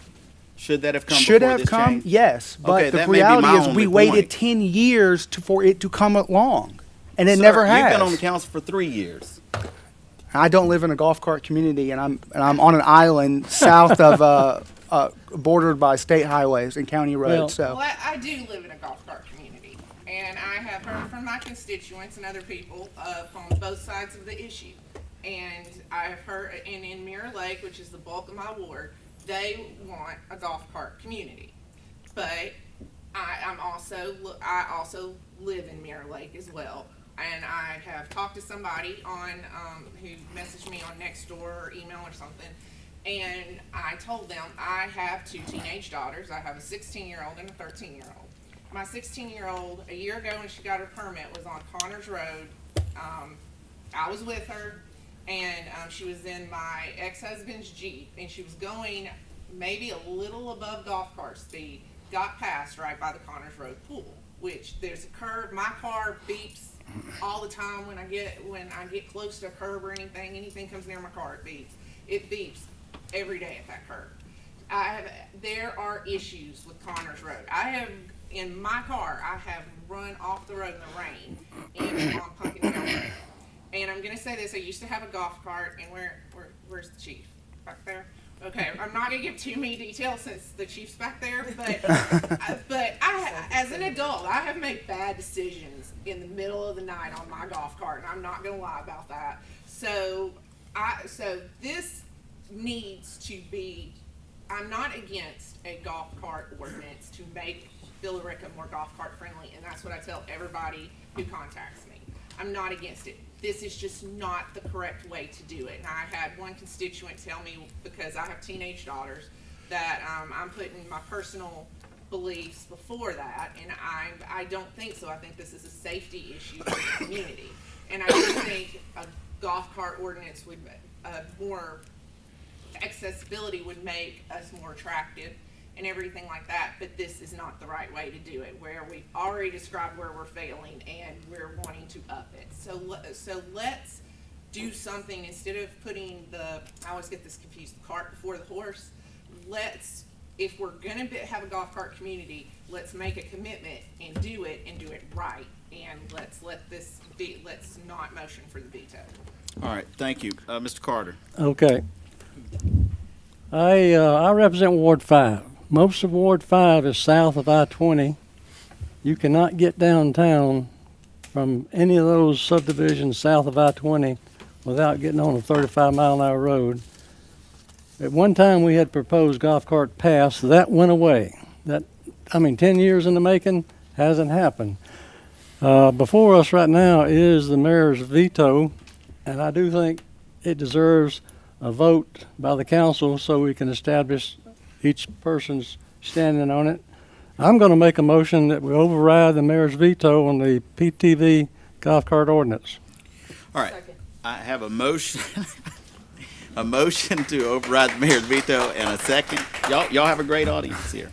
Should that have come Should before have this come, change? yes, but Okay, the that may be reality my is we only waited point. 10 years for it to come along, and it Sir, never has. You've been on the council for 3 years. I don't live in a golf cart community, and I'm on an island south of bordered by state highways and county roads. Well, So I do live in a golf cart community, and I have heard from my constituents and other people on both sides of the issue. And I have heard, and in Mirror Lake, which is the bulk of my ward, they want a golf cart community. But I also live in Mirror Lake as well. And I have talked to somebody on, who messaged me on Nextdoor or email or something. And I told them I have 2 teenage daughters. I have a 16-year-old and a 13-year-old. My 16-year-old, a year ago when she got her permit, was on Connors Road. I was with her, and she was in my ex-husband's Jeep, and she was going maybe a little above golf cart speed, got passed right by the Connors Road pool, which there's a curve. My car beeps all the time when I get close to a curb or anything comes near my car, it beeps every day at that curb. There are issues with Connors Road. In my car, I have run off the road in the rain and on Pumpkin Hill Road. And I'm gonna say this, I used to have a golf cart, and where's the chief? Back there? Okay, I'm not gonna give too many details since the chief's back there, but as an adult, I have made bad decisions in the middle of the night on my golf cart, and I'm not gonna lie about that. So this needs to be, I'm not against a golf cart ordinance to make Billerica more golf cart friendly, and that's what I tell everybody who contacts me. I'm not against it. This is just not the correct way to do it. And I had one constituent tell me, because I have teenage daughters, that I'm putting my personal beliefs before that, and I don't think so. I think this is a safety issue for the community. And I do think a golf cart ordinance would, more accessibility would make us more attractive and everything like that, but this is not the right way to do it, where we've already described where we're failing and we're wanting to up it. So let's do something instead of putting I always get this confused, the cart before the horse. If we're gonna have a golf cart community, let's make a commitment and do it right. And let's not motion for the veto. All right, thank you. Mr. Carter. Okay. I represent Ward 5. Most of Ward 5 is south of I-20. You cannot get downtown from any of those subdivisions south of I-20 without getting on a 35-mile-an-hour road. At one time, we had proposed golf cart pass. That went away. 10 years in the making, hasn't happened. Before us right now is the mayor's veto, and I do think it deserves a vote by the council so we can establish each person's standing on it. I'm going to make a motion that we override the mayor's veto on the PTV golf cart ordinance. All right, I have a motion, a motion to override the mayor's veto, and a second. Y'all have a great audience here.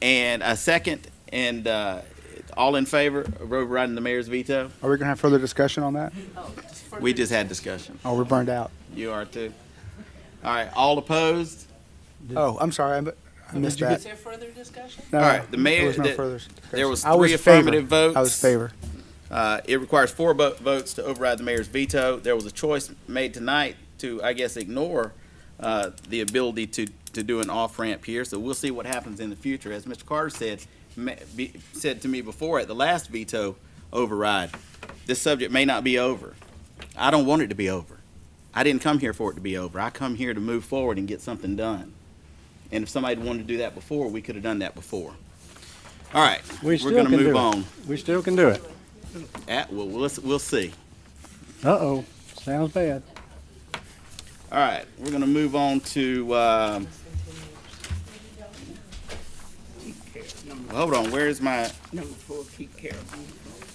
And a second, and all in favor of overriding the mayor's veto? are we gonna have further discussion on that? We just had discussion. Oh, we're burned out. You are too. All right, all opposed? Oh, I'm sorry, I missed that. Is there further discussion? No, All right, the mayor- there was no the- further discussion. there was I 3 favor. affirmative votes. I was favor. It requires 4 votes to override the mayor's veto. There was a choice made tonight to, I guess, ignore the ability to do an off-ramp here. So we'll see what happens in the future. As Mr. Carter said to me before at the last veto override, this subject may not be over. I don't want it to be over. I didn't come here for it to be over. I come here to move forward and get something done. And if somebody wanted to do that before, we could have done that before. All right, we're going to move on. We still can do it. We'll see. Uh-oh, sounds bad. All right, we're going to move on to, hold on, where's my, Number 4, keep care.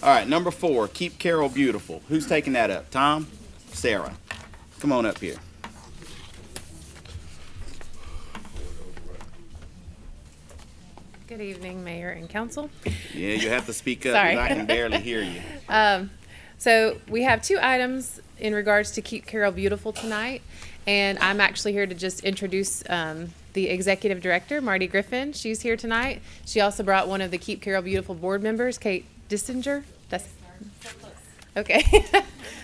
All right, number 4, Keep Carroll Beautiful. Who's taking that up? Tom? Sarah? Come on up here. Good evening, Mayor and Council. Yeah, you have to speak up. Sorry. I can barely hear you. So we have 2 items in regards to Keep Carroll Beautiful tonight, and I'm actually here to just introduce the Executive Director, Marty Griffin. She's here tonight. She also brought one of the Keep Carroll Beautiful board members, Kate Dissinger. That's okay.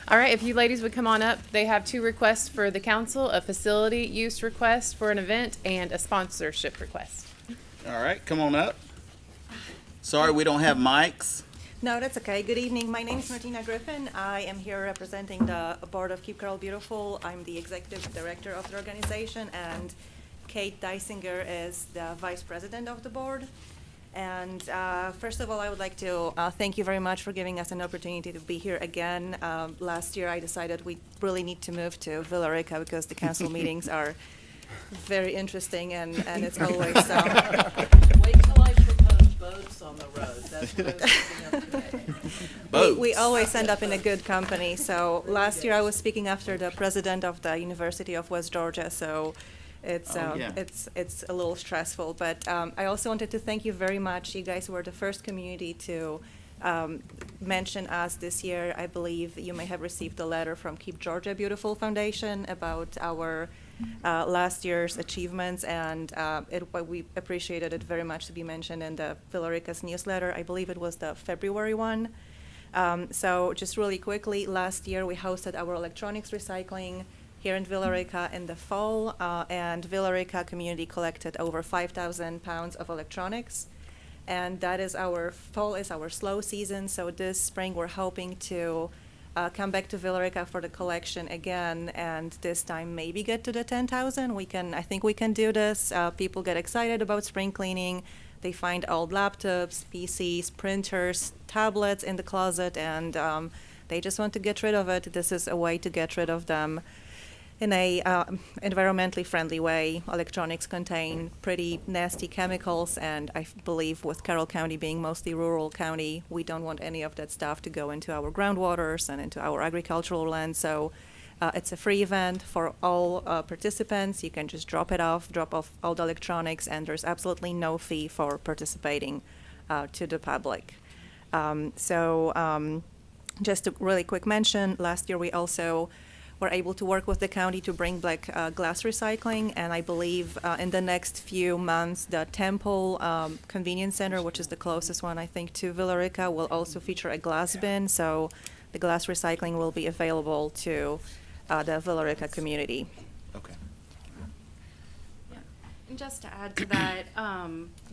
All right, if you ladies would come on up. They have 2 requests for the council, a facility use request for an event and a sponsorship request. All right, come on up. Sorry, we don't have mics. No, that's okay. Good evening. My name is Martina Griffin. I am here representing the board of Keep Carroll Beautiful. I'm the executive director of the organization, and Kate Dissinger is the vice president of the board. And first of all, I would like to thank you very much for giving us an opportunity to be here again. Last year, I decided we really need to move to Villercas because the council meetings are very interesting, and it's always Wait till I propose boats on the road. That's what I was thinking of today. Boats. we always end up in a good company. So last year I was speaking after the president of the University of West Georgia, so it's yeah. it's a little stressful. But I also wanted to thank you very much. You guys were the first community to mention us this year. I believe you may have received a letter from Keep Georgia Beautiful Foundation about our last year's achievements, and we appreciated it very much to be mentioned in the Villercas newsletter. I believe it was the February one. So just really quickly, last year we hosted our electronics recycling here in Billerica in the fall, and Billerica community collected over 5,000 pounds of electronics. And that is fall is our slow season, so this spring we're hoping to come back to Billerica for the collection again, and this time maybe get to the 10,000. I think we can do this. People get excited about spring cleaning. They find old laptops, PCs, printers, tablets in the closet, and they just want to get rid of it. This is a way to get rid of them in a environmentally friendly way. Electronics contain pretty nasty chemicals, and I believe with Carroll County being mostly rural county, we don't want any of that stuff to go into our groundwaters and into our agricultural land. So it's a free event for all participants. You can just drop off all the electronics, and there's absolutely no fee for participating to the public. Just a really quick mention, last year we also were able to work with the county to bring black glass recycling, and I believe in the next few months, the Temple Convenience Center, which is the closest one, I think, to Billerica, will also feature a glass bin, so the glass recycling will be available to the Billerica community. Okay. And just to add to that,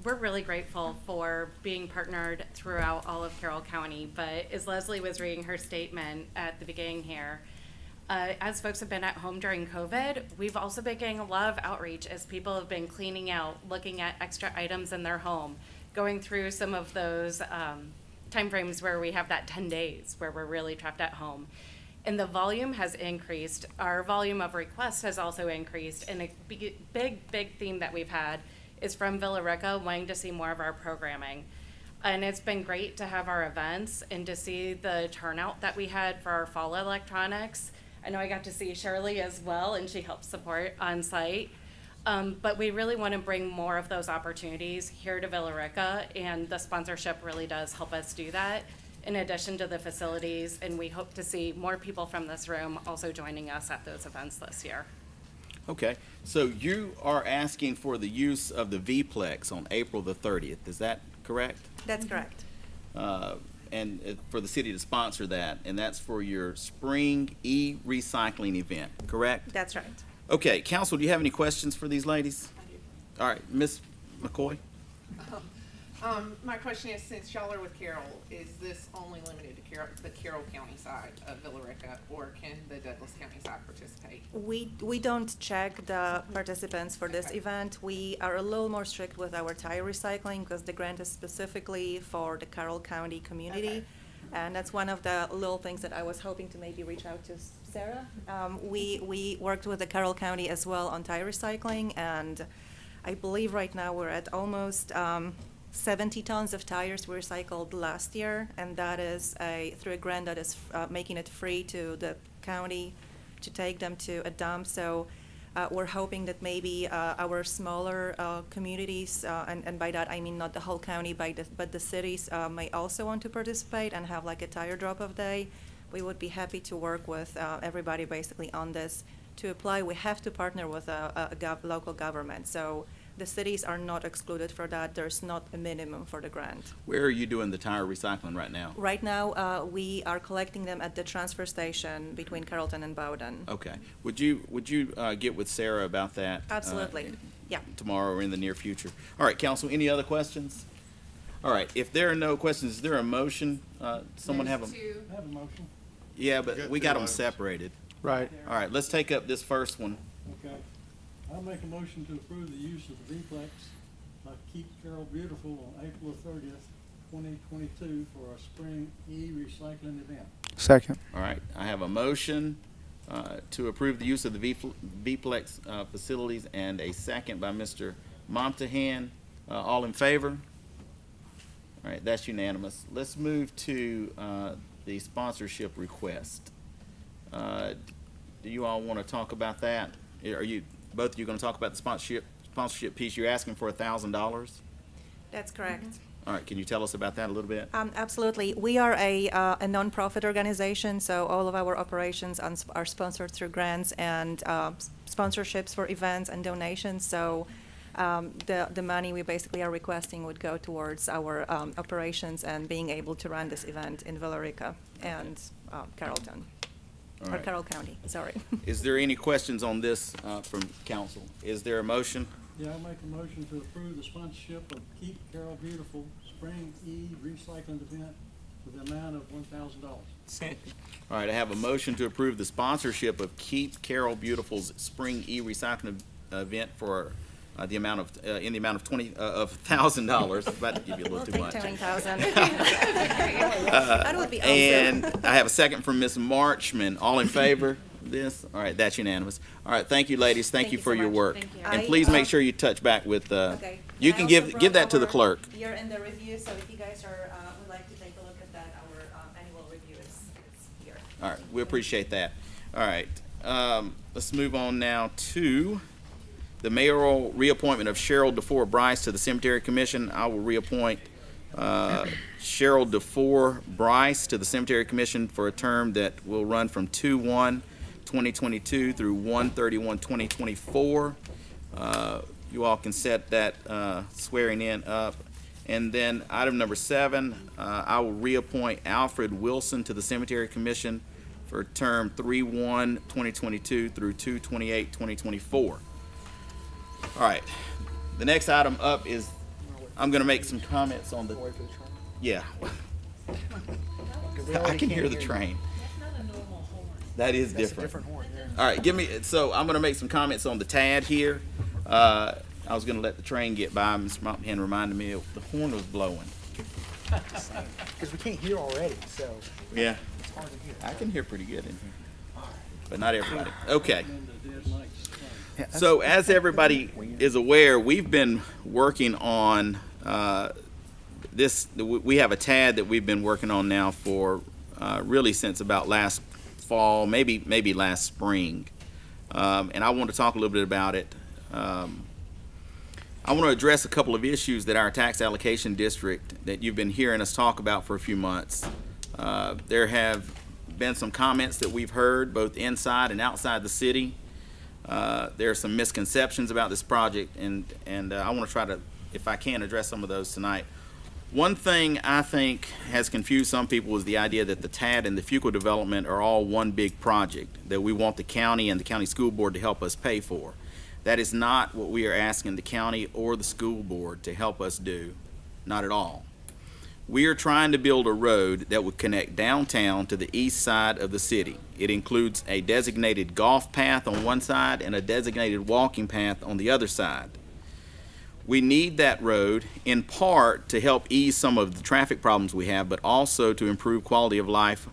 we're really grateful for being partnered throughout all of Carroll County, but as Leslie was reading her statement at the beginning here, as folks have been at home during COVID, we've also been getting a lot of outreach as people have been cleaning out, looking at extra items in their home, going through some of those timeframes where we have that 10 days where we're really trapped at home. And the volume has increased. Our volume of requests has also increased. And a big theme that we've had is from Villercas wanting to see more of our programming. And it's been great to have our events and to see the turnout that we had for our fall electronics. I know I got to see Shirley as well, and she helped support on site. But we really want to bring more of those opportunities here to Billerica, and the sponsorship really does help us do that, in addition to the facilities, and we hope to see more people from this room also joining us at those events this year. Okay, so you are asking for the use of the V-Plex on April the 30th, is that correct? That's correct. And for the city to sponsor that, and that's for your spring e-recycling event, correct? That's right. Okay, council, do you have any questions for these ladies? I do. All right, Ms. McCoy? My question is, since y'all are with Carroll, is this only limited to the Carroll County side of Villercas, or can the Douglas County side participate? We don't check the participants for this event. We are a little more strict with our tire recycling because the grant is specifically for the Carroll County community. Okay. And that's one of the little things that I was hoping to maybe reach out to Sarah. We worked with the Carroll County as well on tire recycling, and I believe right now we're at almost 70 tons of tires we recycled last year, and that is through a grant that is making it free to the county to take them to a dump. So we're hoping that maybe our smaller communities, and by that I mean not the whole county, but the cities may also want to participate and have like a tire drop-off day. We would be happy to work with everybody basically on this. To apply, we have to partner with a local government. So the cities are not excluded for that. There's not a minimum for the grant. Where are you doing the tire recycling right now? Right now, we are collecting them at the transfer station between Carrollton and Bowden. Okay. Would you get with Sarah about that? Absolutely. Yeah. Tomorrow or in the near future. All right, council, any other questions? All right, if there are no questions, is there a motion? Someone have a? Have a motion. Yeah, but we got them separated. Right. All right, let's take up this first one. Okay. I'll make a motion to approve the use of the V-Plex by Keep Carroll Beautiful on April 30th, 2022 for a spring e-recycling event. Second. All right, I have a motion to approve the use of the V-Plex facilities and a second by Mr. Montahan. All in favor? All right, that's unanimous. Let's move to the sponsorship request. Do you all want to talk about that? Are you both of you going to talk about the sponsorship piece? You're asking for $1,000. That's correct. All right, can you tell us about that a little bit? Absolutely. We are a nonprofit organization, so all of our operations are sponsored through grants and sponsorships for events and donations. So the money we basically are requesting would go towards our operations and being able to run this event in Villerica and Carrollton. All Or right. Carroll County, sorry. Is there any questions on this from council? Is there a motion? Yeah, I'll make a motion to approve the sponsorship of Keep Carroll Beautiful Spring e-recycling event for the amount of $1,000. All right, I have a motion to approve the sponsorship of Keep Carroll Beautiful's Spring e-recycling event for the amount of in the amount of $1,000. About to give you a little too much. We'll take 20,000. That would be awesome. And I have a second from Ms. Marchman. All in favor of this? All right, that's unanimous. All right, thank you, ladies. Thank you for so your much. work. Thank you. And I, please make sure you touch back with. Okay. You I can also give brought that to the our clerk. year in the review, so if you guys are would like to take a look at that, our annual review is here. All right, we appreciate that. All right, let's move on now to the mayoral reappointment of Cheryl DeFore Bryce to the Cemetery Commission. I will reappoint Cheryl DeFore Bryce to the Cemetery Commission for a term that will run from 2/1/2022 through 1/31/2024. You all can set that swearing in up. And then item number 7, I will reappoint Alfred Wilson to the Cemetery Commission for term 3/1/2022 through 2/28/2024. All right, the next item up is, I'm gonna make some comments on the, yeah. I can hear the train. That is different. All right, so I'm gonna make some comments on the TAD here. I was gonna let the train get by. Mr. Monthan reminded me the horn was blowing. Because we can't hear already, so Yeah, it's hard to hear. I can hear pretty good in here, but not everybody. Okay. And the dead mics. So as everybody is aware, we've been working on this. We have a TAD that we've been working on now for really since about last fall, maybe last spring. And I want to talk a little bit about it. I want to address a couple of issues that our tax allocation district that you've been hearing us talk about for a few months. There have been some comments that we've heard both inside and outside the city. There are some misconceptions about this project, and I want to try to, if I can, address some of those tonight. One thing I think has confused some people is the idea that the TAD and the Fuqua development are all one big project that we want the county and the county school board to help us pay for. That is not what we are asking the county or the school board to help us do, not at all. We are trying to build a road that would connect downtown to the east side of the city. It includes a designated golf path on one side and a designated walking path on the other side. We need that road in part to help ease some of the traffic problems we have, but also to improve quality of life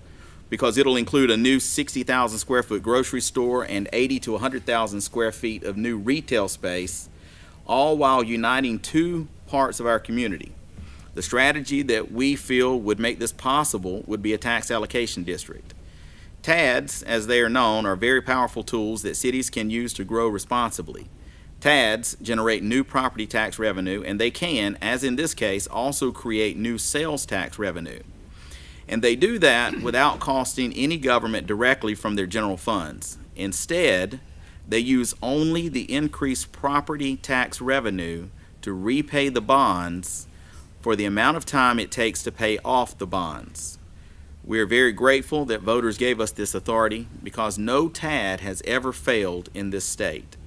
because it'll include a new 60,000 square foot grocery store and 80 to 100,000 square feet of new retail space, all while uniting two parts of our community. The strategy that we feel would make this possible would be a tax allocation district. TADs, as they are known, are very powerful tools that cities can use to grow responsibly. TADs generate new property tax revenue, and they can, as in this case, also create new sales tax revenue. And they do that without costing any government directly from their general funds. Instead, they use only the increased property tax revenue to repay the bonds for the amount of time it takes to pay off the bonds. We are very grateful that voters gave us this authority because no TAD has ever failed in this state.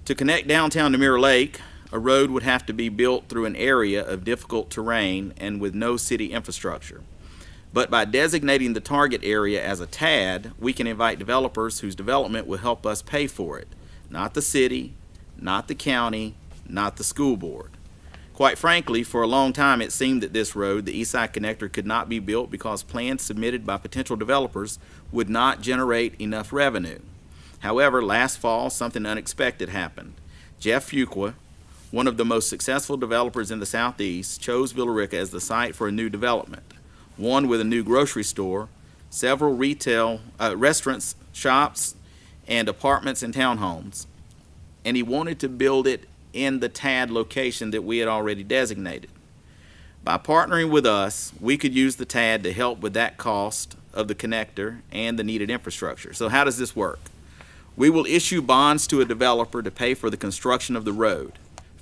To connect downtown to Mirror Lake, a road would have to be built through an area of difficult terrain and with no city infrastructure. But by designating the target area as a TAD, we can invite developers whose development will help us pay for it. Not the city, not the county, not the school board. Quite frankly, for a long time it seemed that this road, the Eastside Connector, could not be built because plans submitted by potential developers would not generate enough revenue. However, last fall, something unexpected happened. Jeff Fuqua, one of the most successful developers in the Southeast, chose Villercas as the site for a new development, one with a new grocery store, several retail restaurants, shops, and apartments and townhomes. And he wanted to build it in the TAD location that we had already designated. By partnering with us, we could use the TAD to help with that cost of the connector and the needed infrastructure. So how does this work? We will issue bonds to a developer to pay for the construction of the road.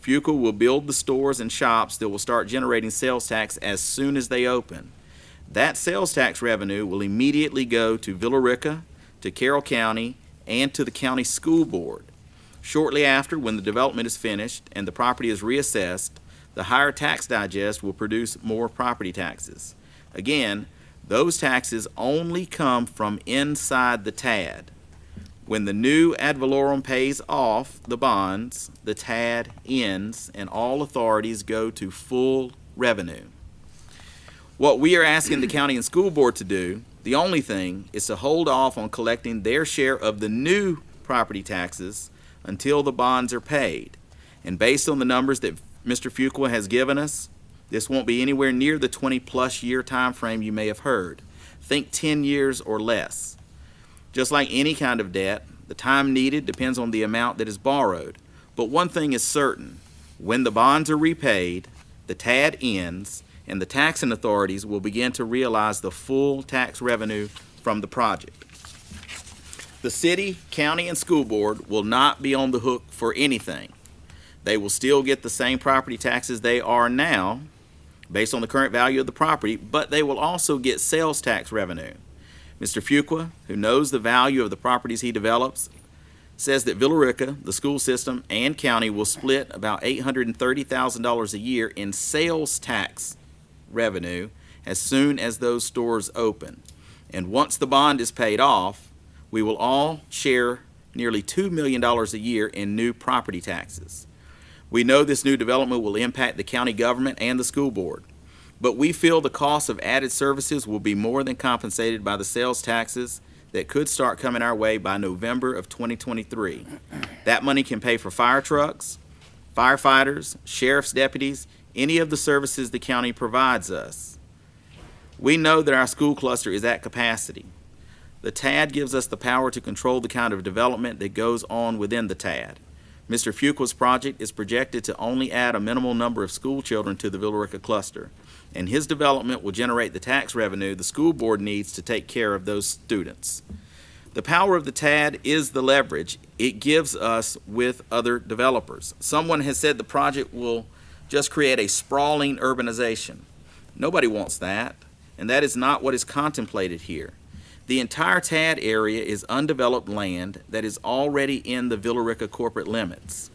Fuqua will build the stores and shops that will start generating sales tax as soon as they open. That sales tax revenue will immediately go to Billerica, to Carroll County, and to the county school board. Shortly after, when the development is finished and the property is reassessed, the higher tax digest will produce more property taxes. Again, those taxes only come from inside the TAD. When the new ad valorem pays off the bonds, the TAD ends and all authorities go to full revenue. What we are asking the county and school board to do, the only thing, is to hold off on collecting their share of the new property taxes until the bonds are paid. And based on the numbers that Mr. Fuqua has given us, this won't be anywhere near the 20-plus year time frame you may have heard. Think 10 years or less. Just like any kind of debt, the time needed depends on the amount that is borrowed. But one thing is certain: when the bonds are repaid, the TAD ends, and the taxing authorities will begin to realize the full tax revenue from the project. The city, county, and school board will not be on the hook for anything. They will still get the same property taxes they are now, based on the current value of the property, but they will also get sales tax revenue. Mr. Fuqua, who knows the value of the properties he develops, says that Villerica, the school system, and county will split about $830,000 a year in sales tax revenue as soon as those stores open. And once the bond is paid off, we will all share nearly $2 million a year in new property taxes. We know this new development will impact the county government and the school board, but we feel the cost of added services will be more than compensated by the sales taxes that could start coming our way by November of 2023. That money can pay for fire trucks, firefighters, sheriff's deputies, any of the services the county provides us. We know that our school cluster is at capacity. The TAD gives us the power to control the kind of development that goes on within the TAD. Mr. Fuqua's project is projected to only add a minimal number of school children to the Villerica cluster, and his development will generate the tax revenue the school board needs to take care of those students. The power of the TAD is the leverage it gives us with other developers. Someone has said the project will just create a sprawling urbanization. Nobody wants that, and that is not what is contemplated here. The entire TAD area is undeveloped land that is already in the Villerica corporate limits.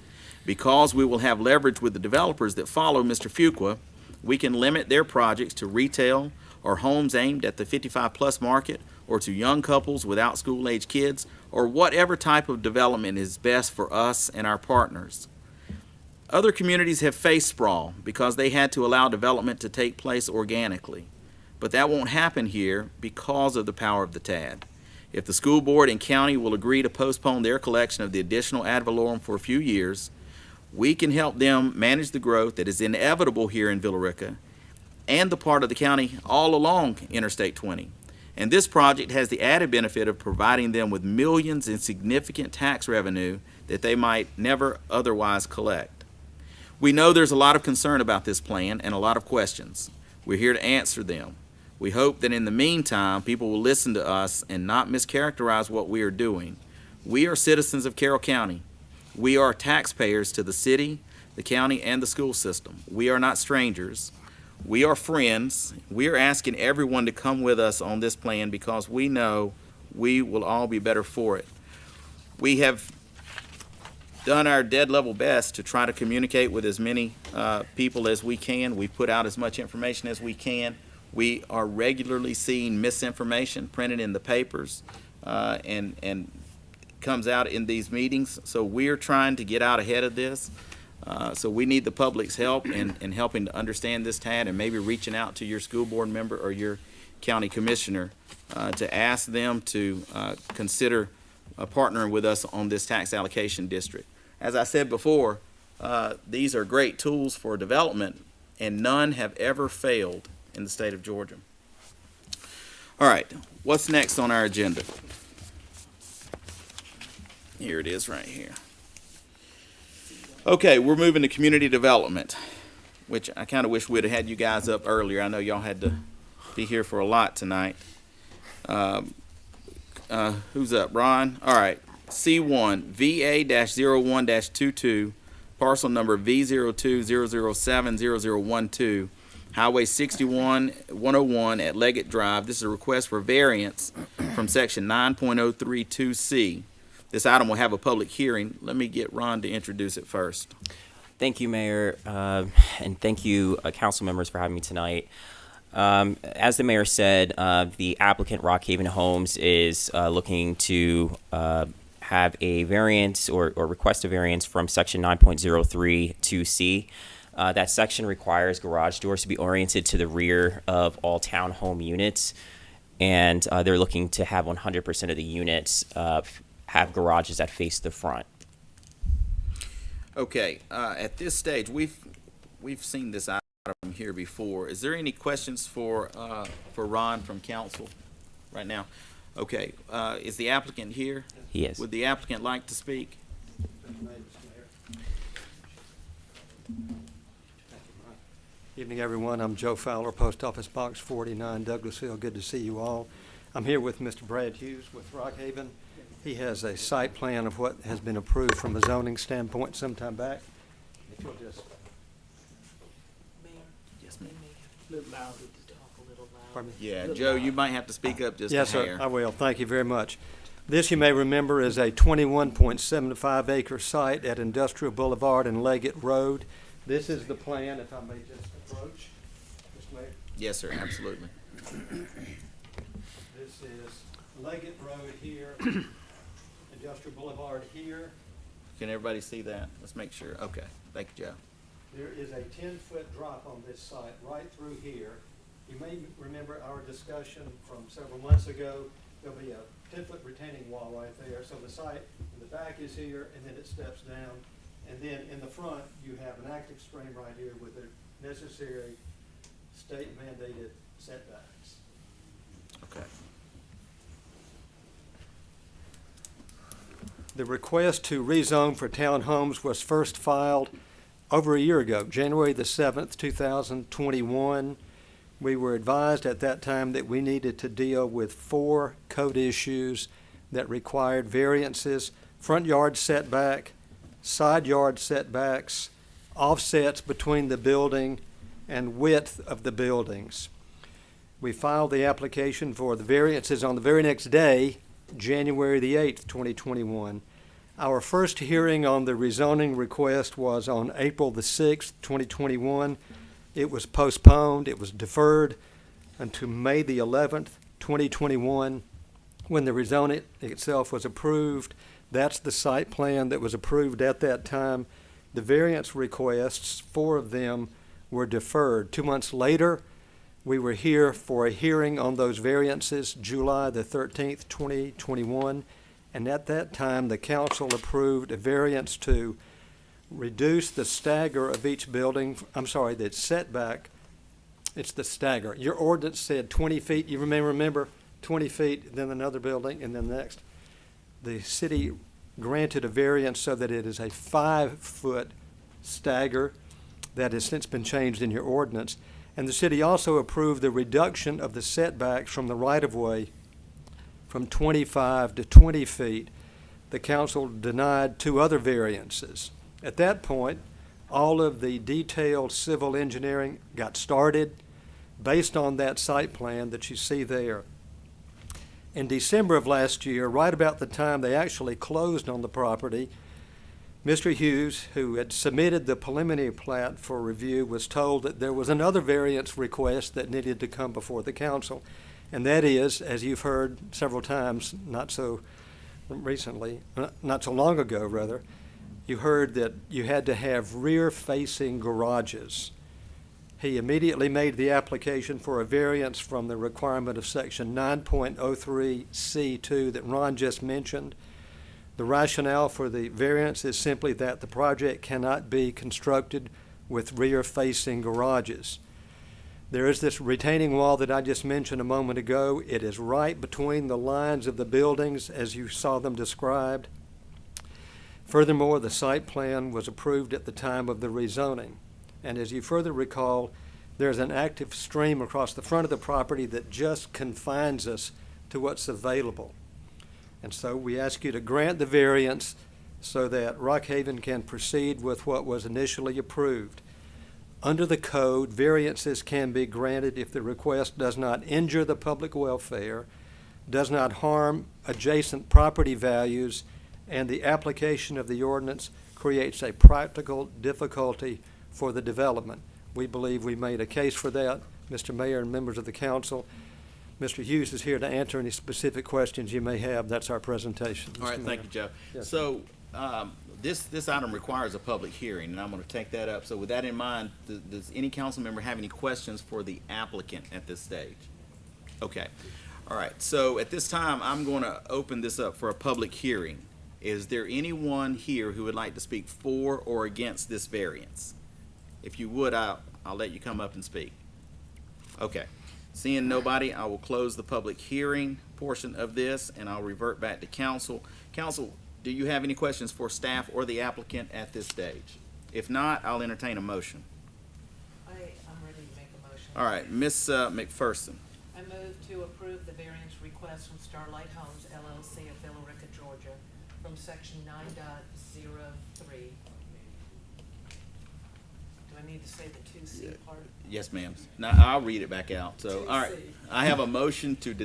Because we will have leverage with the developers that follow Mr. Fuqua, we can limit their projects to retail or homes aimed at the 55-plus market, or to young couples without school-age kids, or whatever type of development is best for us and our partners. Other communities have faced sprawl because they had to allow development to take place organically. But that won't happen here because of the power of the TAD. If the school board and county will agree to postpone their collection of the additional ad valorem for a few years, we can help them manage the growth that is inevitable here in Villerica and the part of the county all along Interstate 20. And this project has the added benefit of providing them with millions in significant tax revenue that they might never otherwise collect. We know there's a lot of concern about this plan and a lot of questions. We're here to answer them. We hope that in the meantime, people will listen to us and not mischaracterize what we are doing. We are citizens of Carroll County. We are taxpayers to the city, the county, and the school system. We are not strangers. We are friends. We are asking everyone to come with us on this plan because we know we will all be better for it. We have done our dead level best to try to communicate with as many people as we can. We put out as much information as we can. We are regularly seeing misinformation printed in the papers and comes out in these meetings. So we're trying to get out ahead of this. So we need the public's help in helping to understand this, Tad, and maybe reaching out to your school board member or your county commissioner to ask them to consider partnering with us on this tax allocation district. As I said before, these are great tools for development, and none have ever failed in the state of Georgia. All right, what's next on our agenda? Here it is right here. Okay, we're moving to community development, which I kind of wish we'd have had you guys up earlier. I know y'all had to be here for a lot tonight. Who's up? Ron? All right. C1, VA-01-22, parcel number V02-007-0012, Highway 61-101 at Leggett Drive. This is a request for variance from section 9.032C. This item will have a public hearing. Let me get Ron to introduce it first. Thank you, Mayor, and thank you, council members, for having me tonight. As the mayor said, the applicant, Rockhaven Homes, is looking to have a variance or request a variance from section 9.032C. That section requires garage doors to be oriented to the rear of all townhome units, and they're looking to have 100% of the units have garages that face the front. Okay, at this stage, we've seen this item here before. Is there any questions for Ron from council right now? Okay, is the applicant here? He is. Would the applicant like to speak? Evening, everyone. I'm Joe Fowler, Post Office Box 49, Douglasville. Good to see you all. I'm here with Mr. Brad Hughes with Rockhaven. He has a site plan of what has been approved from a zoning standpoint some time back. If you'll just... Yes, ma'am. Pardon me? Yeah, Joe, you might have to speak up just Yes, a hair. sir, I will. Thank you very much. This, you may remember, is a 21.75 acre site at Industrial Boulevard and Leggett Road. This is the plan, if I may just approach. Mr. Mayor. Yes, sir, absolutely. This is Leggett Road here, Industrial Boulevard here. Can everybody see that? Let's make sure. Okay, thank you, Joe. There is a 10-foot drop on this site right through here. You may remember our discussion from several months ago. There'll be a 10-foot retaining wall right there. So the site in the back is here, and then it steps down. And then in the front, you have an active stream right here with the necessary state-mandated setbacks. Okay. The request to rezone for townhomes was first filed over a year ago, January the 7th, 2021. We were advised at that time that we needed to deal with 4 code issues that required variances: front yard setback, side yard setbacks, offsets between the building, and width of the buildings. We filed the application for the variances on the very next day, January the 8th, 2021. Our first hearing on the rezoning request was on April the 6th, 2021. It was postponed, it was deferred until May the 11th, 2021, when the rezoning itself was approved. That's the site plan that was approved at that time. The variance requests, 4 of them, were deferred. 2 months later, we were here for a hearing on those variances, July the 13th, 2021, and at that time, the council approved a variance to reduce the stagger of each building, the setback It's the stagger. Your ordinance said 20 feet. You remember 20 feet, then another building, and then next. The city granted a variance so that it is a 5-foot stagger that has since been changed in your ordinance. And the city also approved the reduction of the setbacks from the right-of-way from 25 to 20 feet. The council denied 2 other variances. At that point, all of the detailed civil engineering got started based on that site plan that you see there. In December of last year, right about the time they actually closed on the property, Mr. Hughes, who had submitted the preliminary plat for review, was told that there was another variance request that needed to come before the council. And that is, as you've heard several times, not so long ago, rather, you heard that you had to have rear-facing garages. He immediately made the application for a variance from the requirement of section 9.03C2 that Ron just mentioned. The rationale for the variance is simply that the project cannot be constructed with rear-facing garages. There is this retaining wall that I just mentioned a moment ago. It is right between the lines of the buildings as you saw them described. Furthermore, the site plan was approved at the time of the rezoning. And as you further recall, there's an active stream across the front of the property that just confines us to what's available. And so we ask you to grant the variance so that Rockhaven can proceed with what was initially approved. Under the code, variances can be granted if the request does not injure the public welfare, does not harm adjacent property values, and the application of the ordinance creates a practical difficulty for the development. We believe we made a case for that, Mr. Mayor and members of the council. Mr. Hughes is here to answer any specific questions you may have. That's our presentation. All right, Mr. thank Mayor. you, Joe. Yes. So, this item requires a public hearing, and I'm gonna take that up. So with that in mind, does any council member have any questions for the applicant at this stage? Okay, all right, so at this time, I'm gonna open this up for a public hearing. Is there anyone here who would like to speak for or against this variance? If you would, I'll let you come up and speak. Okay, seeing nobody, I will close the public hearing portion of this, and I'll revert back to council. Council, do you have any questions for staff or the applicant at this stage? If not, I'll entertain a motion. I'm ready to make a motion. All right, Ms. McPherson. I move to approve the variance request from Starlight Homes LLC of Billerica, Georgia, from section 9.03. Do I need to say the 2C part? Yes, ma'am. Now, I'll read it back out. So, all right, I have a motion to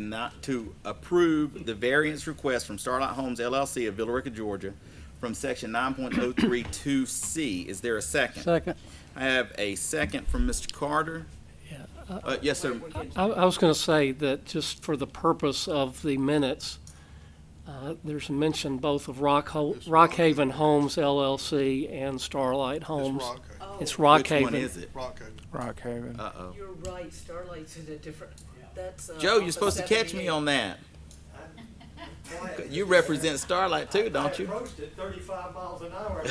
approve the variance request from Starlight Homes LLC of Villerica, Georgia, from section 9.032C. Is there a second? Second. I have a second from Mr. Carter. Yes, sir. I was going to say that just for the purpose of the minutes, there's a mention both of Rockhaven Homes LLC and Starlight Homes. It's Rockhaven. Which one is it? Rockhaven. Uh-oh. You're right, Starlight's in a different, that's. Joe, you're supposed to catch me on that. You represent Starlight too, don't you? I approached it 35 miles an hour.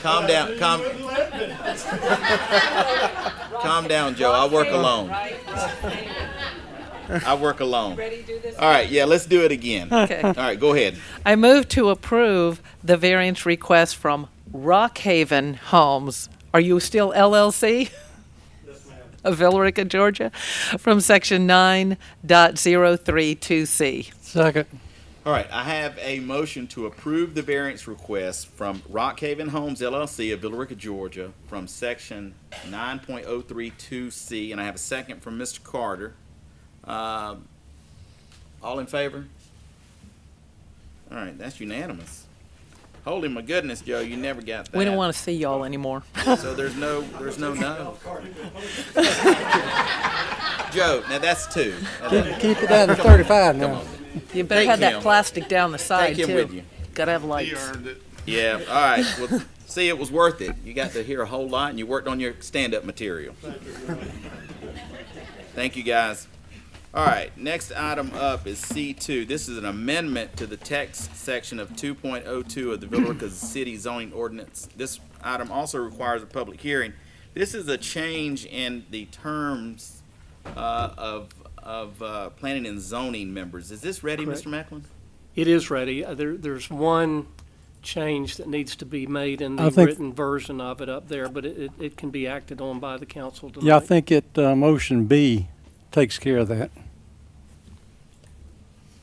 Calm down, calm down, Joe. I work alone. I work alone. Ready to do this? All right, yeah, let's do it again. Okay. All right, go ahead. I move to approve the variance request from Rockhaven Homes. Are you still LLC? Yes, ma'am. Of Villerica, Georgia, from section 9.032C. Second. All right, I have a motion to approve the variance request from Rockhaven Homes LLC of Billerica, Georgia, from section 9.032C, and I have a second from Mr. Carter. All in favor? All right, that's unanimous. Holy my goodness, Joe, you never got that. We don't want to see y'all anymore. So there's no no. Joe, now that's two. Keep it down to 35 now. You better Take have that him. plastic down the side, Take him too. with you. Gotta have lights. Yeah, all right. Well, see, it was worth it. You got to hear a whole lot, and you worked on your stand-up material. Thank you, guys. All right, next item up is C2. This is an amendment to the text section of 2.02 of the Villercas City Zoning Ordinance. This item also requires a public hearing. This is a change in the terms of planning and zoning members. Is this ready, Correct. Mr. Macklin? It is ready. There's one change that needs to be made in I the think- written version of it up there, but it can be acted on by the council tonight. Yeah, I think motion B takes care of that.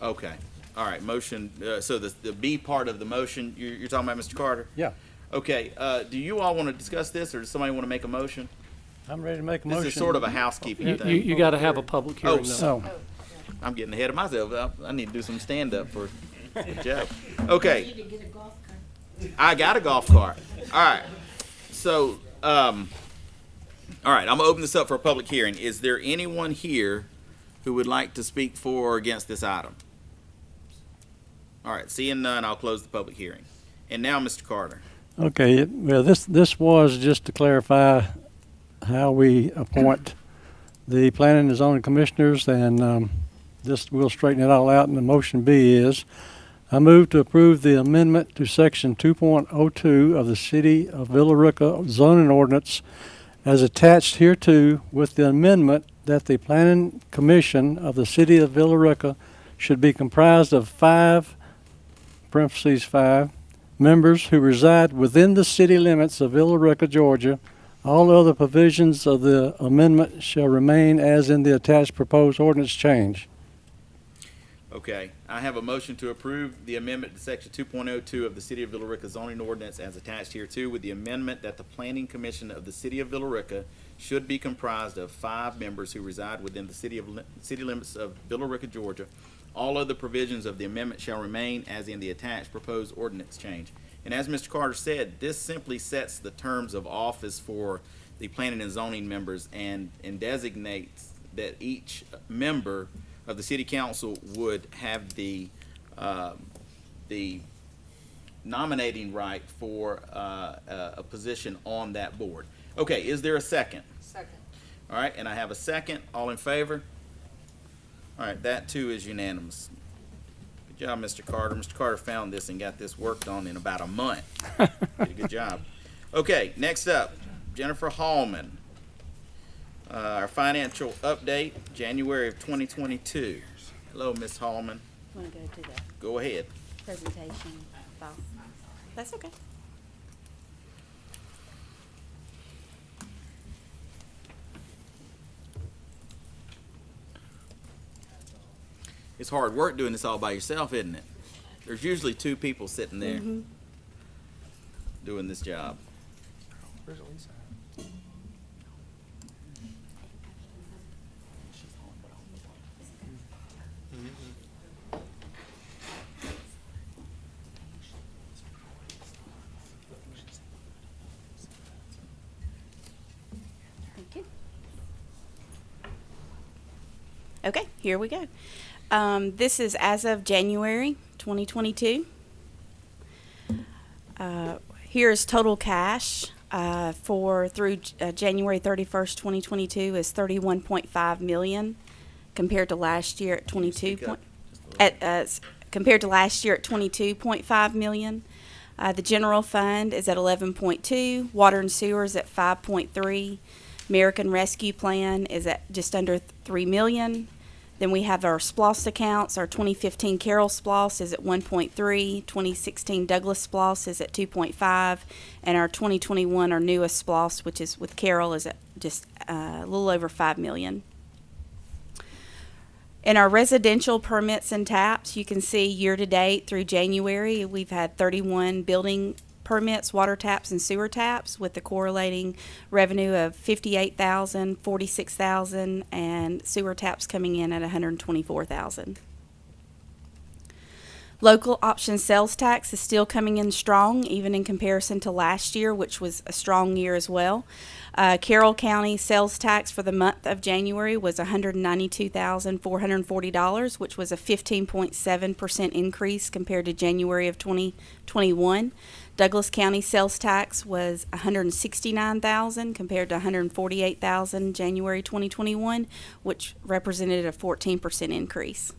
Okay. All right. Motion. So the B part of the motion, you're talking about, Mr. Carter? Yeah. Okay. Do you all want to discuss this, or does somebody want to make a motion? I'm ready to make a This motion. is sort of a housekeeping thing. You got to have a public hearing, though. Oh, I'm getting ahead of myself. I need to do some stand-up for Jack. Okay. I got a golf cart. All right. So, all right, I'm going to open this up for a public hearing. Is there anyone here who would like to speak for or against this item? All right, seeing none, I'll close the public hearing. And now, Mr. Carter. okay. Well, this was just to clarify how we appoint the planning and zoning commissioners, and this will straighten it all out. And the motion B is, I move to approve the amendment to section 2.02 of the City of Villercas zoning ordinance as attached hereto, with the amendment that the planning commission of the City of Villercas should be comprised of 5 members who reside within the city limits of Billerica, Georgia. All other provisions of the amendment shall remain as in the attached proposed ordinance change. Okay, I have a motion to approve the amendment to section 2.02 of the City of Villercas zoning ordinance as attached hereto, with the amendment that the Planning Commission of the City of Villercas should be comprised of 5 members who reside within the city limits of Billerica, Georgia. All other provisions of the amendment shall remain as in the attached proposed ordinance change. And as Mr. Carter said, this simply sets the terms of office for the planning and zoning members and designates that each member of the city council would have the nominating right for a position on that board. Okay, is there a second? Second. All right, and I have a second. All in favor? All right, that too is unanimous. Good job, Mr. Carter. Mr. Carter found this and got this worked on in about a month. Did a good job. Okay, next up, Jennifer Hallman. Our financial update, January of 2022. Hello, Ms. Hallman. Want to go to the Go ahead. presentation file? That's okay. It's hard work doing this all by yourself, isn't it? There's usually 2 people sitting there doing this job. Where's Lisa? Thank you. Okay, here we go. This is as of January 2022. Here is total cash through January 31st, 2022 is 31.5 million, compared to last year at 22.5 million. The general fund is at 11.2. Water and sewer is at 5.3. American Rescue Plan is at just under 3 million. Then we have our SPLOST accounts. Our 2015 Carroll SPLOST is at 1.3, 2016 Douglas SPLOST is at 2.5, and our 2021, our newest SPLOST, which is with Carroll, is at just a little over 5 million. In our residential permits and taps, you can see year-to-date through January, we've had 31 building permits, water taps and sewer taps, with the correlating revenue of $58,000, $46,000, and sewer taps coming in at $124,000. Local option sales tax is still coming in strong, even in comparison to last year, which was a strong year as well. Carroll County sales tax for the month of January was $192,440, which was a 15.7% increase compared to January of 2021. Douglas County sales tax was $169,000 compared to $148,000 January 2021, which represented a 14% increase.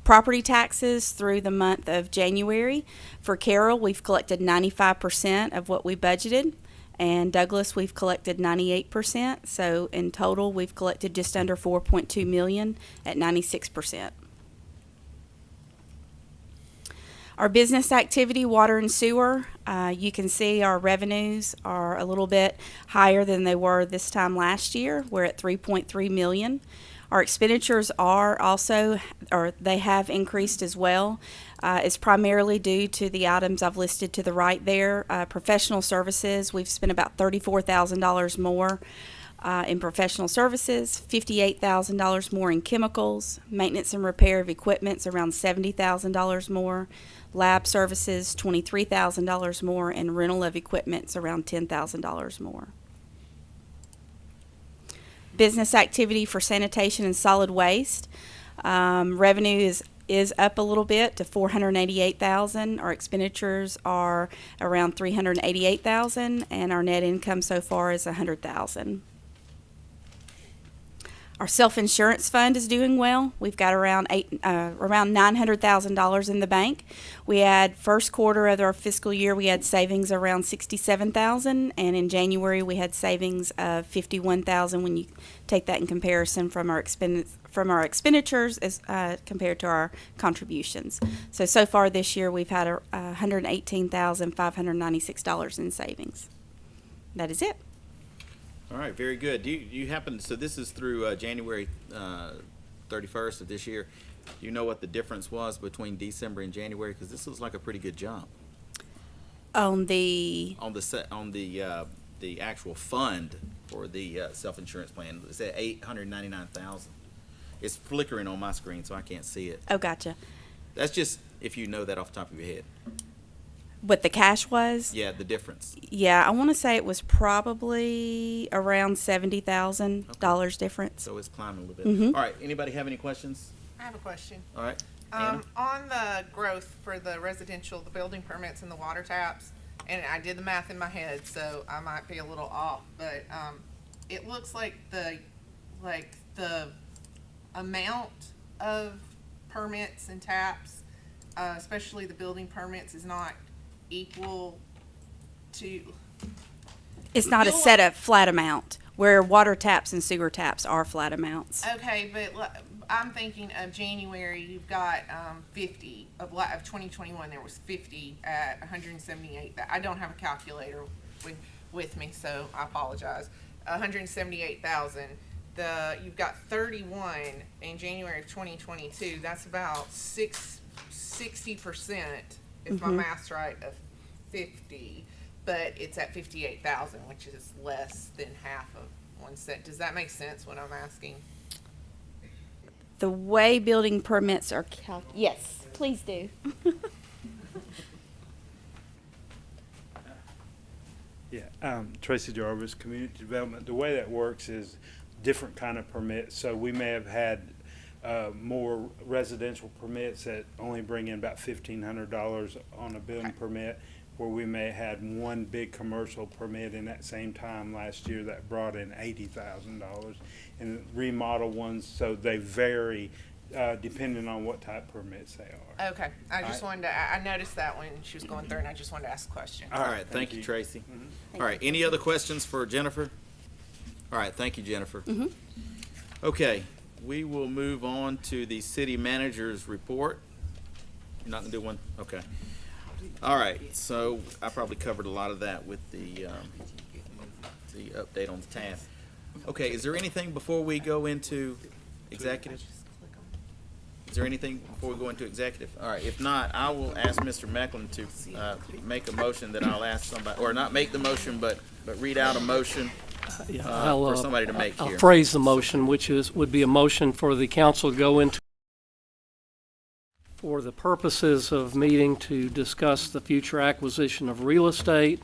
Property taxes through the month of January. For Carroll, we've collected 95% of what we budgeted. And Douglas, we've collected 98%. So in total, we've collected just under $4.2 million at 96%. Our business activity, water and sewer, you can see our revenues are a little bit higher than they were this time last year. We're at $3.3 million. Our expenditures are also, or they have increased as well. It's primarily due to the items I've listed to the right there. Professional services, we've spent about $34,000 more in professional services, $58,000 more in chemicals, maintenance and repair of equipment's around $70,000 more, lab services $23,000 more, and rental of equipment's around $10,000 more. Business activity for sanitation and solid waste, revenue is up a little bit to $488,000. Our expenditures are around $388,000, and our net income so far is $100,000. Our self-insurance fund is doing well. We've got around $900,000 in the bank. We had first quarter of our fiscal year, we had savings around $67,000, and in January we had savings of $51,000 when you take that in comparison from our expenditures as compared to our contributions. So far this year we've had $118,596 in savings. That is it. All right, very good. Do you happen, so this is through January 31st of this year. Do you know what the difference was between December and January? Because this looks like a pretty good jump. On the actual fund for the self-insurance plan. It's at $899,000. It's flickering on my screen, so I can't see it. Oh, gotcha. That's just if you know that off the top of your head. What the cash was? Yeah, the difference. Yeah, I want to say it was probably around $70,000 difference. So it's climbing a little bit. Mhm. All right, anybody have any questions? I have a question. All right. Anna? On the growth for the residential, the building permits and the water taps, and I did the math in my head, so I might be a little off, but it looks like the amount of permits and taps, especially the building permits, is not equal to. It's not a set of flat amount, where water taps and sewer taps are flat amounts. Okay, but I'm thinking of January, you've got 50, of 2021, there was 50 at 178. I don't have a calculator with me, so I apologize. 178,000. You've got 31 in January of 2022. That's about 60%, if my math's right, of 50, but it's at 58,000, which is less than half of 1 cent. Does that make sense, what I'm asking? The way building permits are yes, please do. Yeah, Tracy Jarvis, Community Development. The way that works is different kind of permits. So we may have had more residential permits that only bring in about $1,500 on a building permit, where we may have had one big commercial permit in that same time last year that brought in $80,000, and remodel ones, so they vary depending on what type of permits they are. Okay, I just wanted to, I noticed that when she was going through, and I just wanted to ask a question. All right, thank you, Tracy. All right, any other questions for Jennifer? All right, thank you, Jennifer. Okay, we will move on to the city manager's report. You're not gonna do one? Okay. All right, so I probably covered a lot of that with the update on the task. Okay, is there anything before we go into executive? Is there anything before we go into executive? All right, if not, I will ask Mr. Mecklin to make a motion that I'll ask somebody, or not make the motion, but read out a motion for somebody to make here. I'll phrase the motion, which would be a motion for the council to go into for the purposes of meeting to discuss the future acquisition of real estate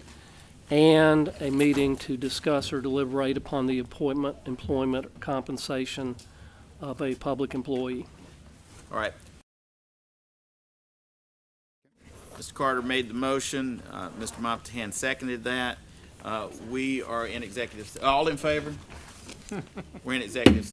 and a meeting to discuss or deliberate upon the appointment, employment, or compensation of a public employee. All right. Mr. Carter made the motion. Mr. Montahan seconded that. We are in executive. All in favor? We're in executive.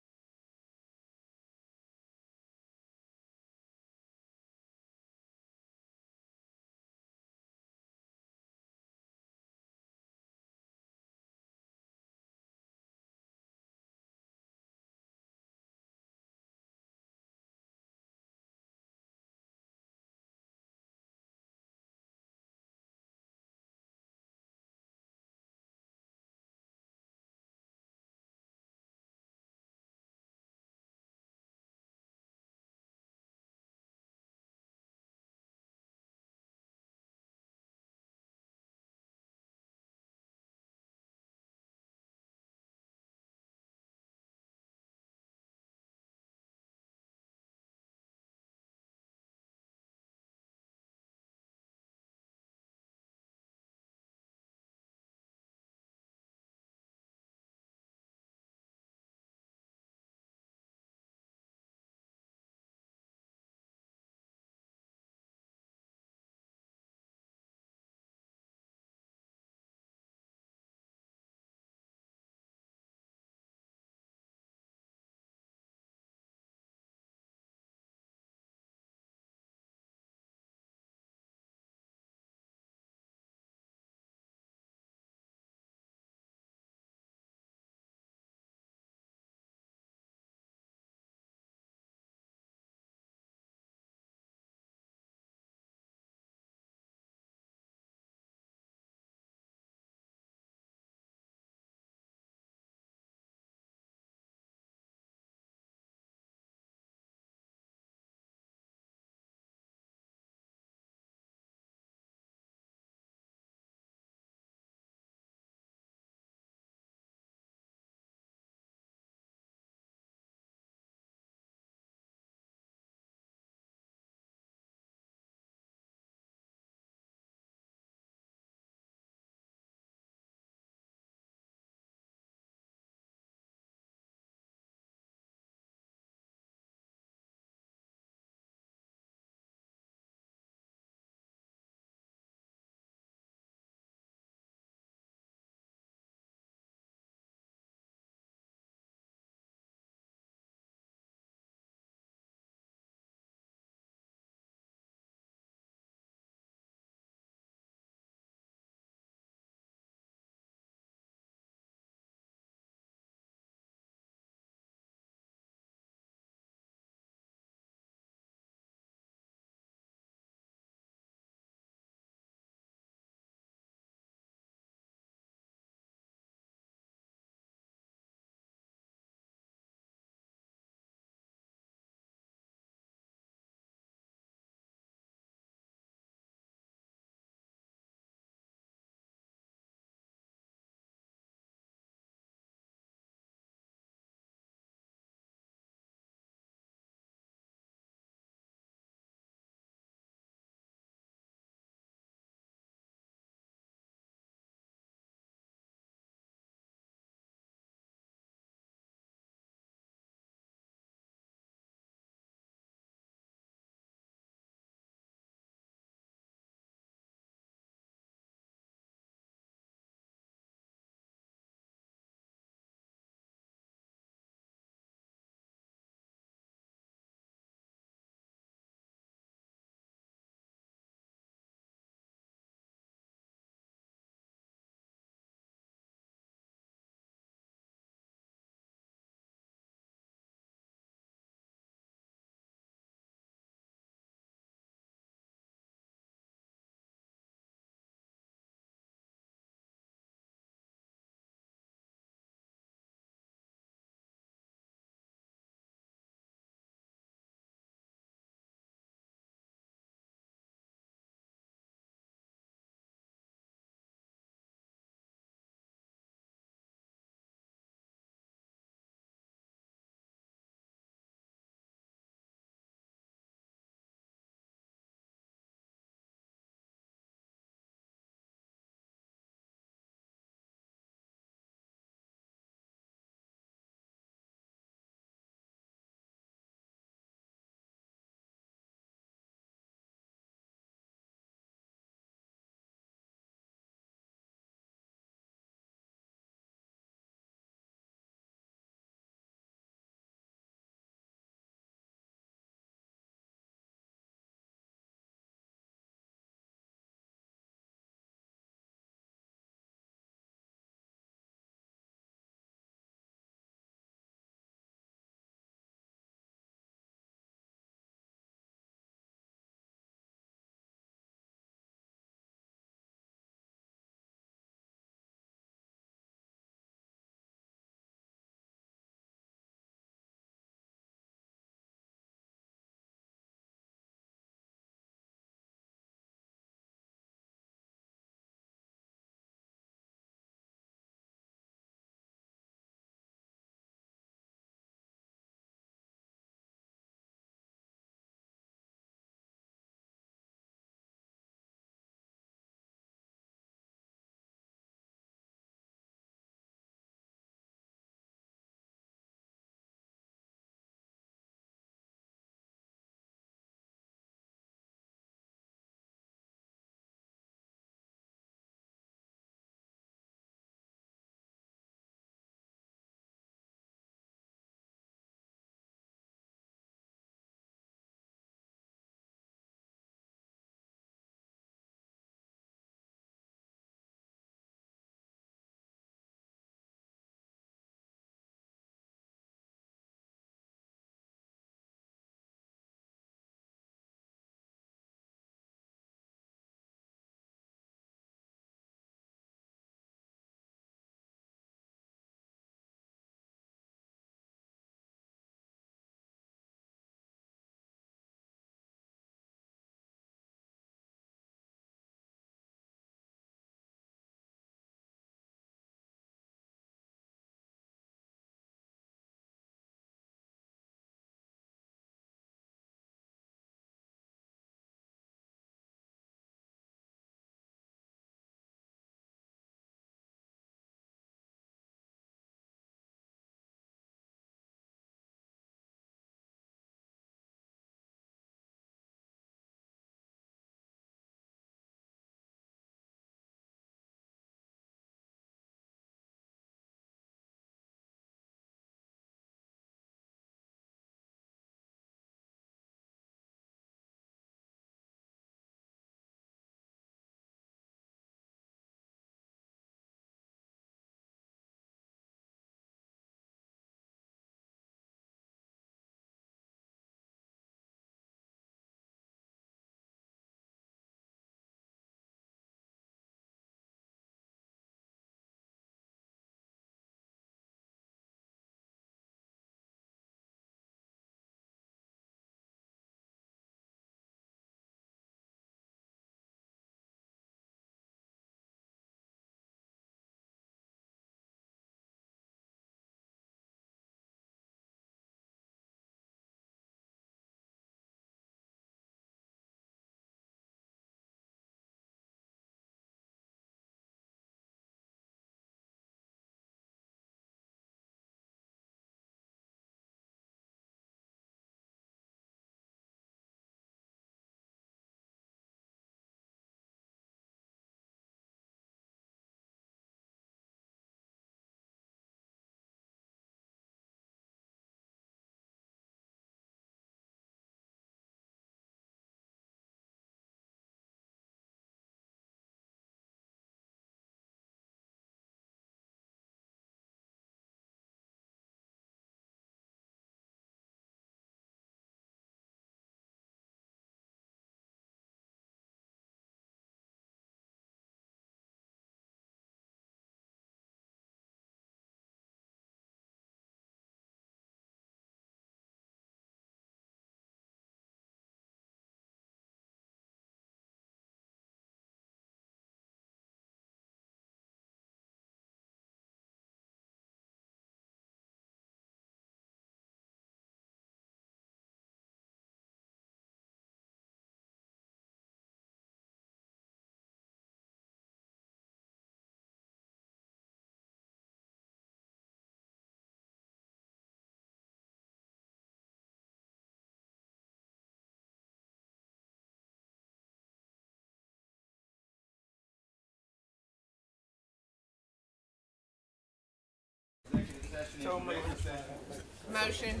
Motion.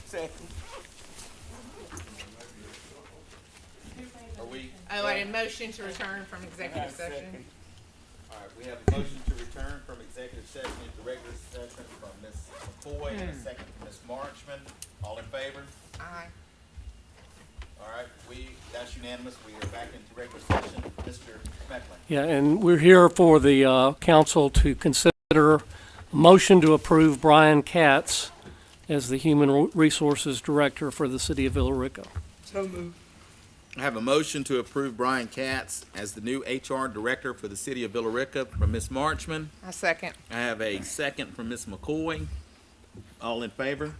Second. Are we? Oh, I did motion to return from executive session. All right, we have a motion to return from executive session into regular session from Ms. McCoy and a second from Ms. Marchman. All in favor? Aye. All right, that's unanimous. We are back into regular session. Mr. Mecklen. Yeah, and we're here for the council to consider a motion to approve Brian Katz as the Human Resources Director for the city of Villerica. So moved. I have a motion to approve Brian Katz as the new HR Director for the city of Billerica from Ms. Marchman. I second. I have a second from Ms. McCoy. All in favor?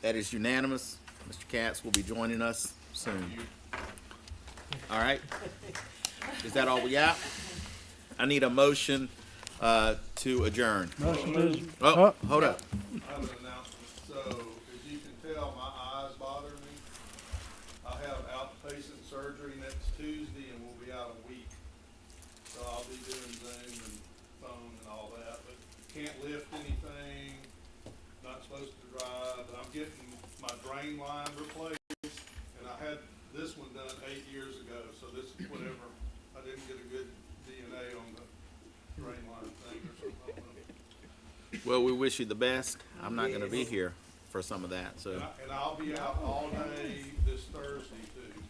That is unanimous. Mr. Katz will be joining us soon. All right. Is that all we got? I need a motion to adjourn. Motion to. Oh, hold up. I have an announcement. So, as you can tell, my eyes bother me. I have outpatient surgery next Tuesday and we'll be out a week. So I'll be doing Zoom and phone and all that, but can't lift anything, not supposed to drive, but I'm getting my drain line replaced. And I had this one done 8 years ago, so this is whatever, I didn't get a good DNA on the drain line thing or something. Well, we wish you the best. I'm not going to be here for some of that. So And I'll be out all day this Thursday too.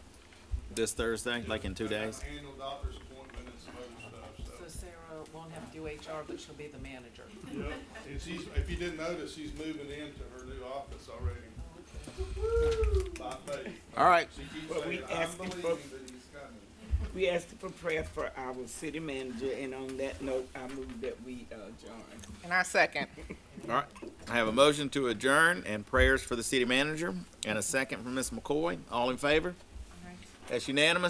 this Thursday, like in 2 days. Annual doctor's appointment and some other stuff, So Sarah won't have to do HR, but she'll be the manager. Yep. And she's, if you didn't notice, she's moving into her new office already. By faith. All right. She keeps Well, we saying, I'm asking believing for- that he's coming. We asked for prayer for our city manager, and on that note, I move that we adjourn. And I second. All right. I have a motion to adjourn and prayers for the city manager and a second from Ms. McCoy. All in favor? That's unanimous.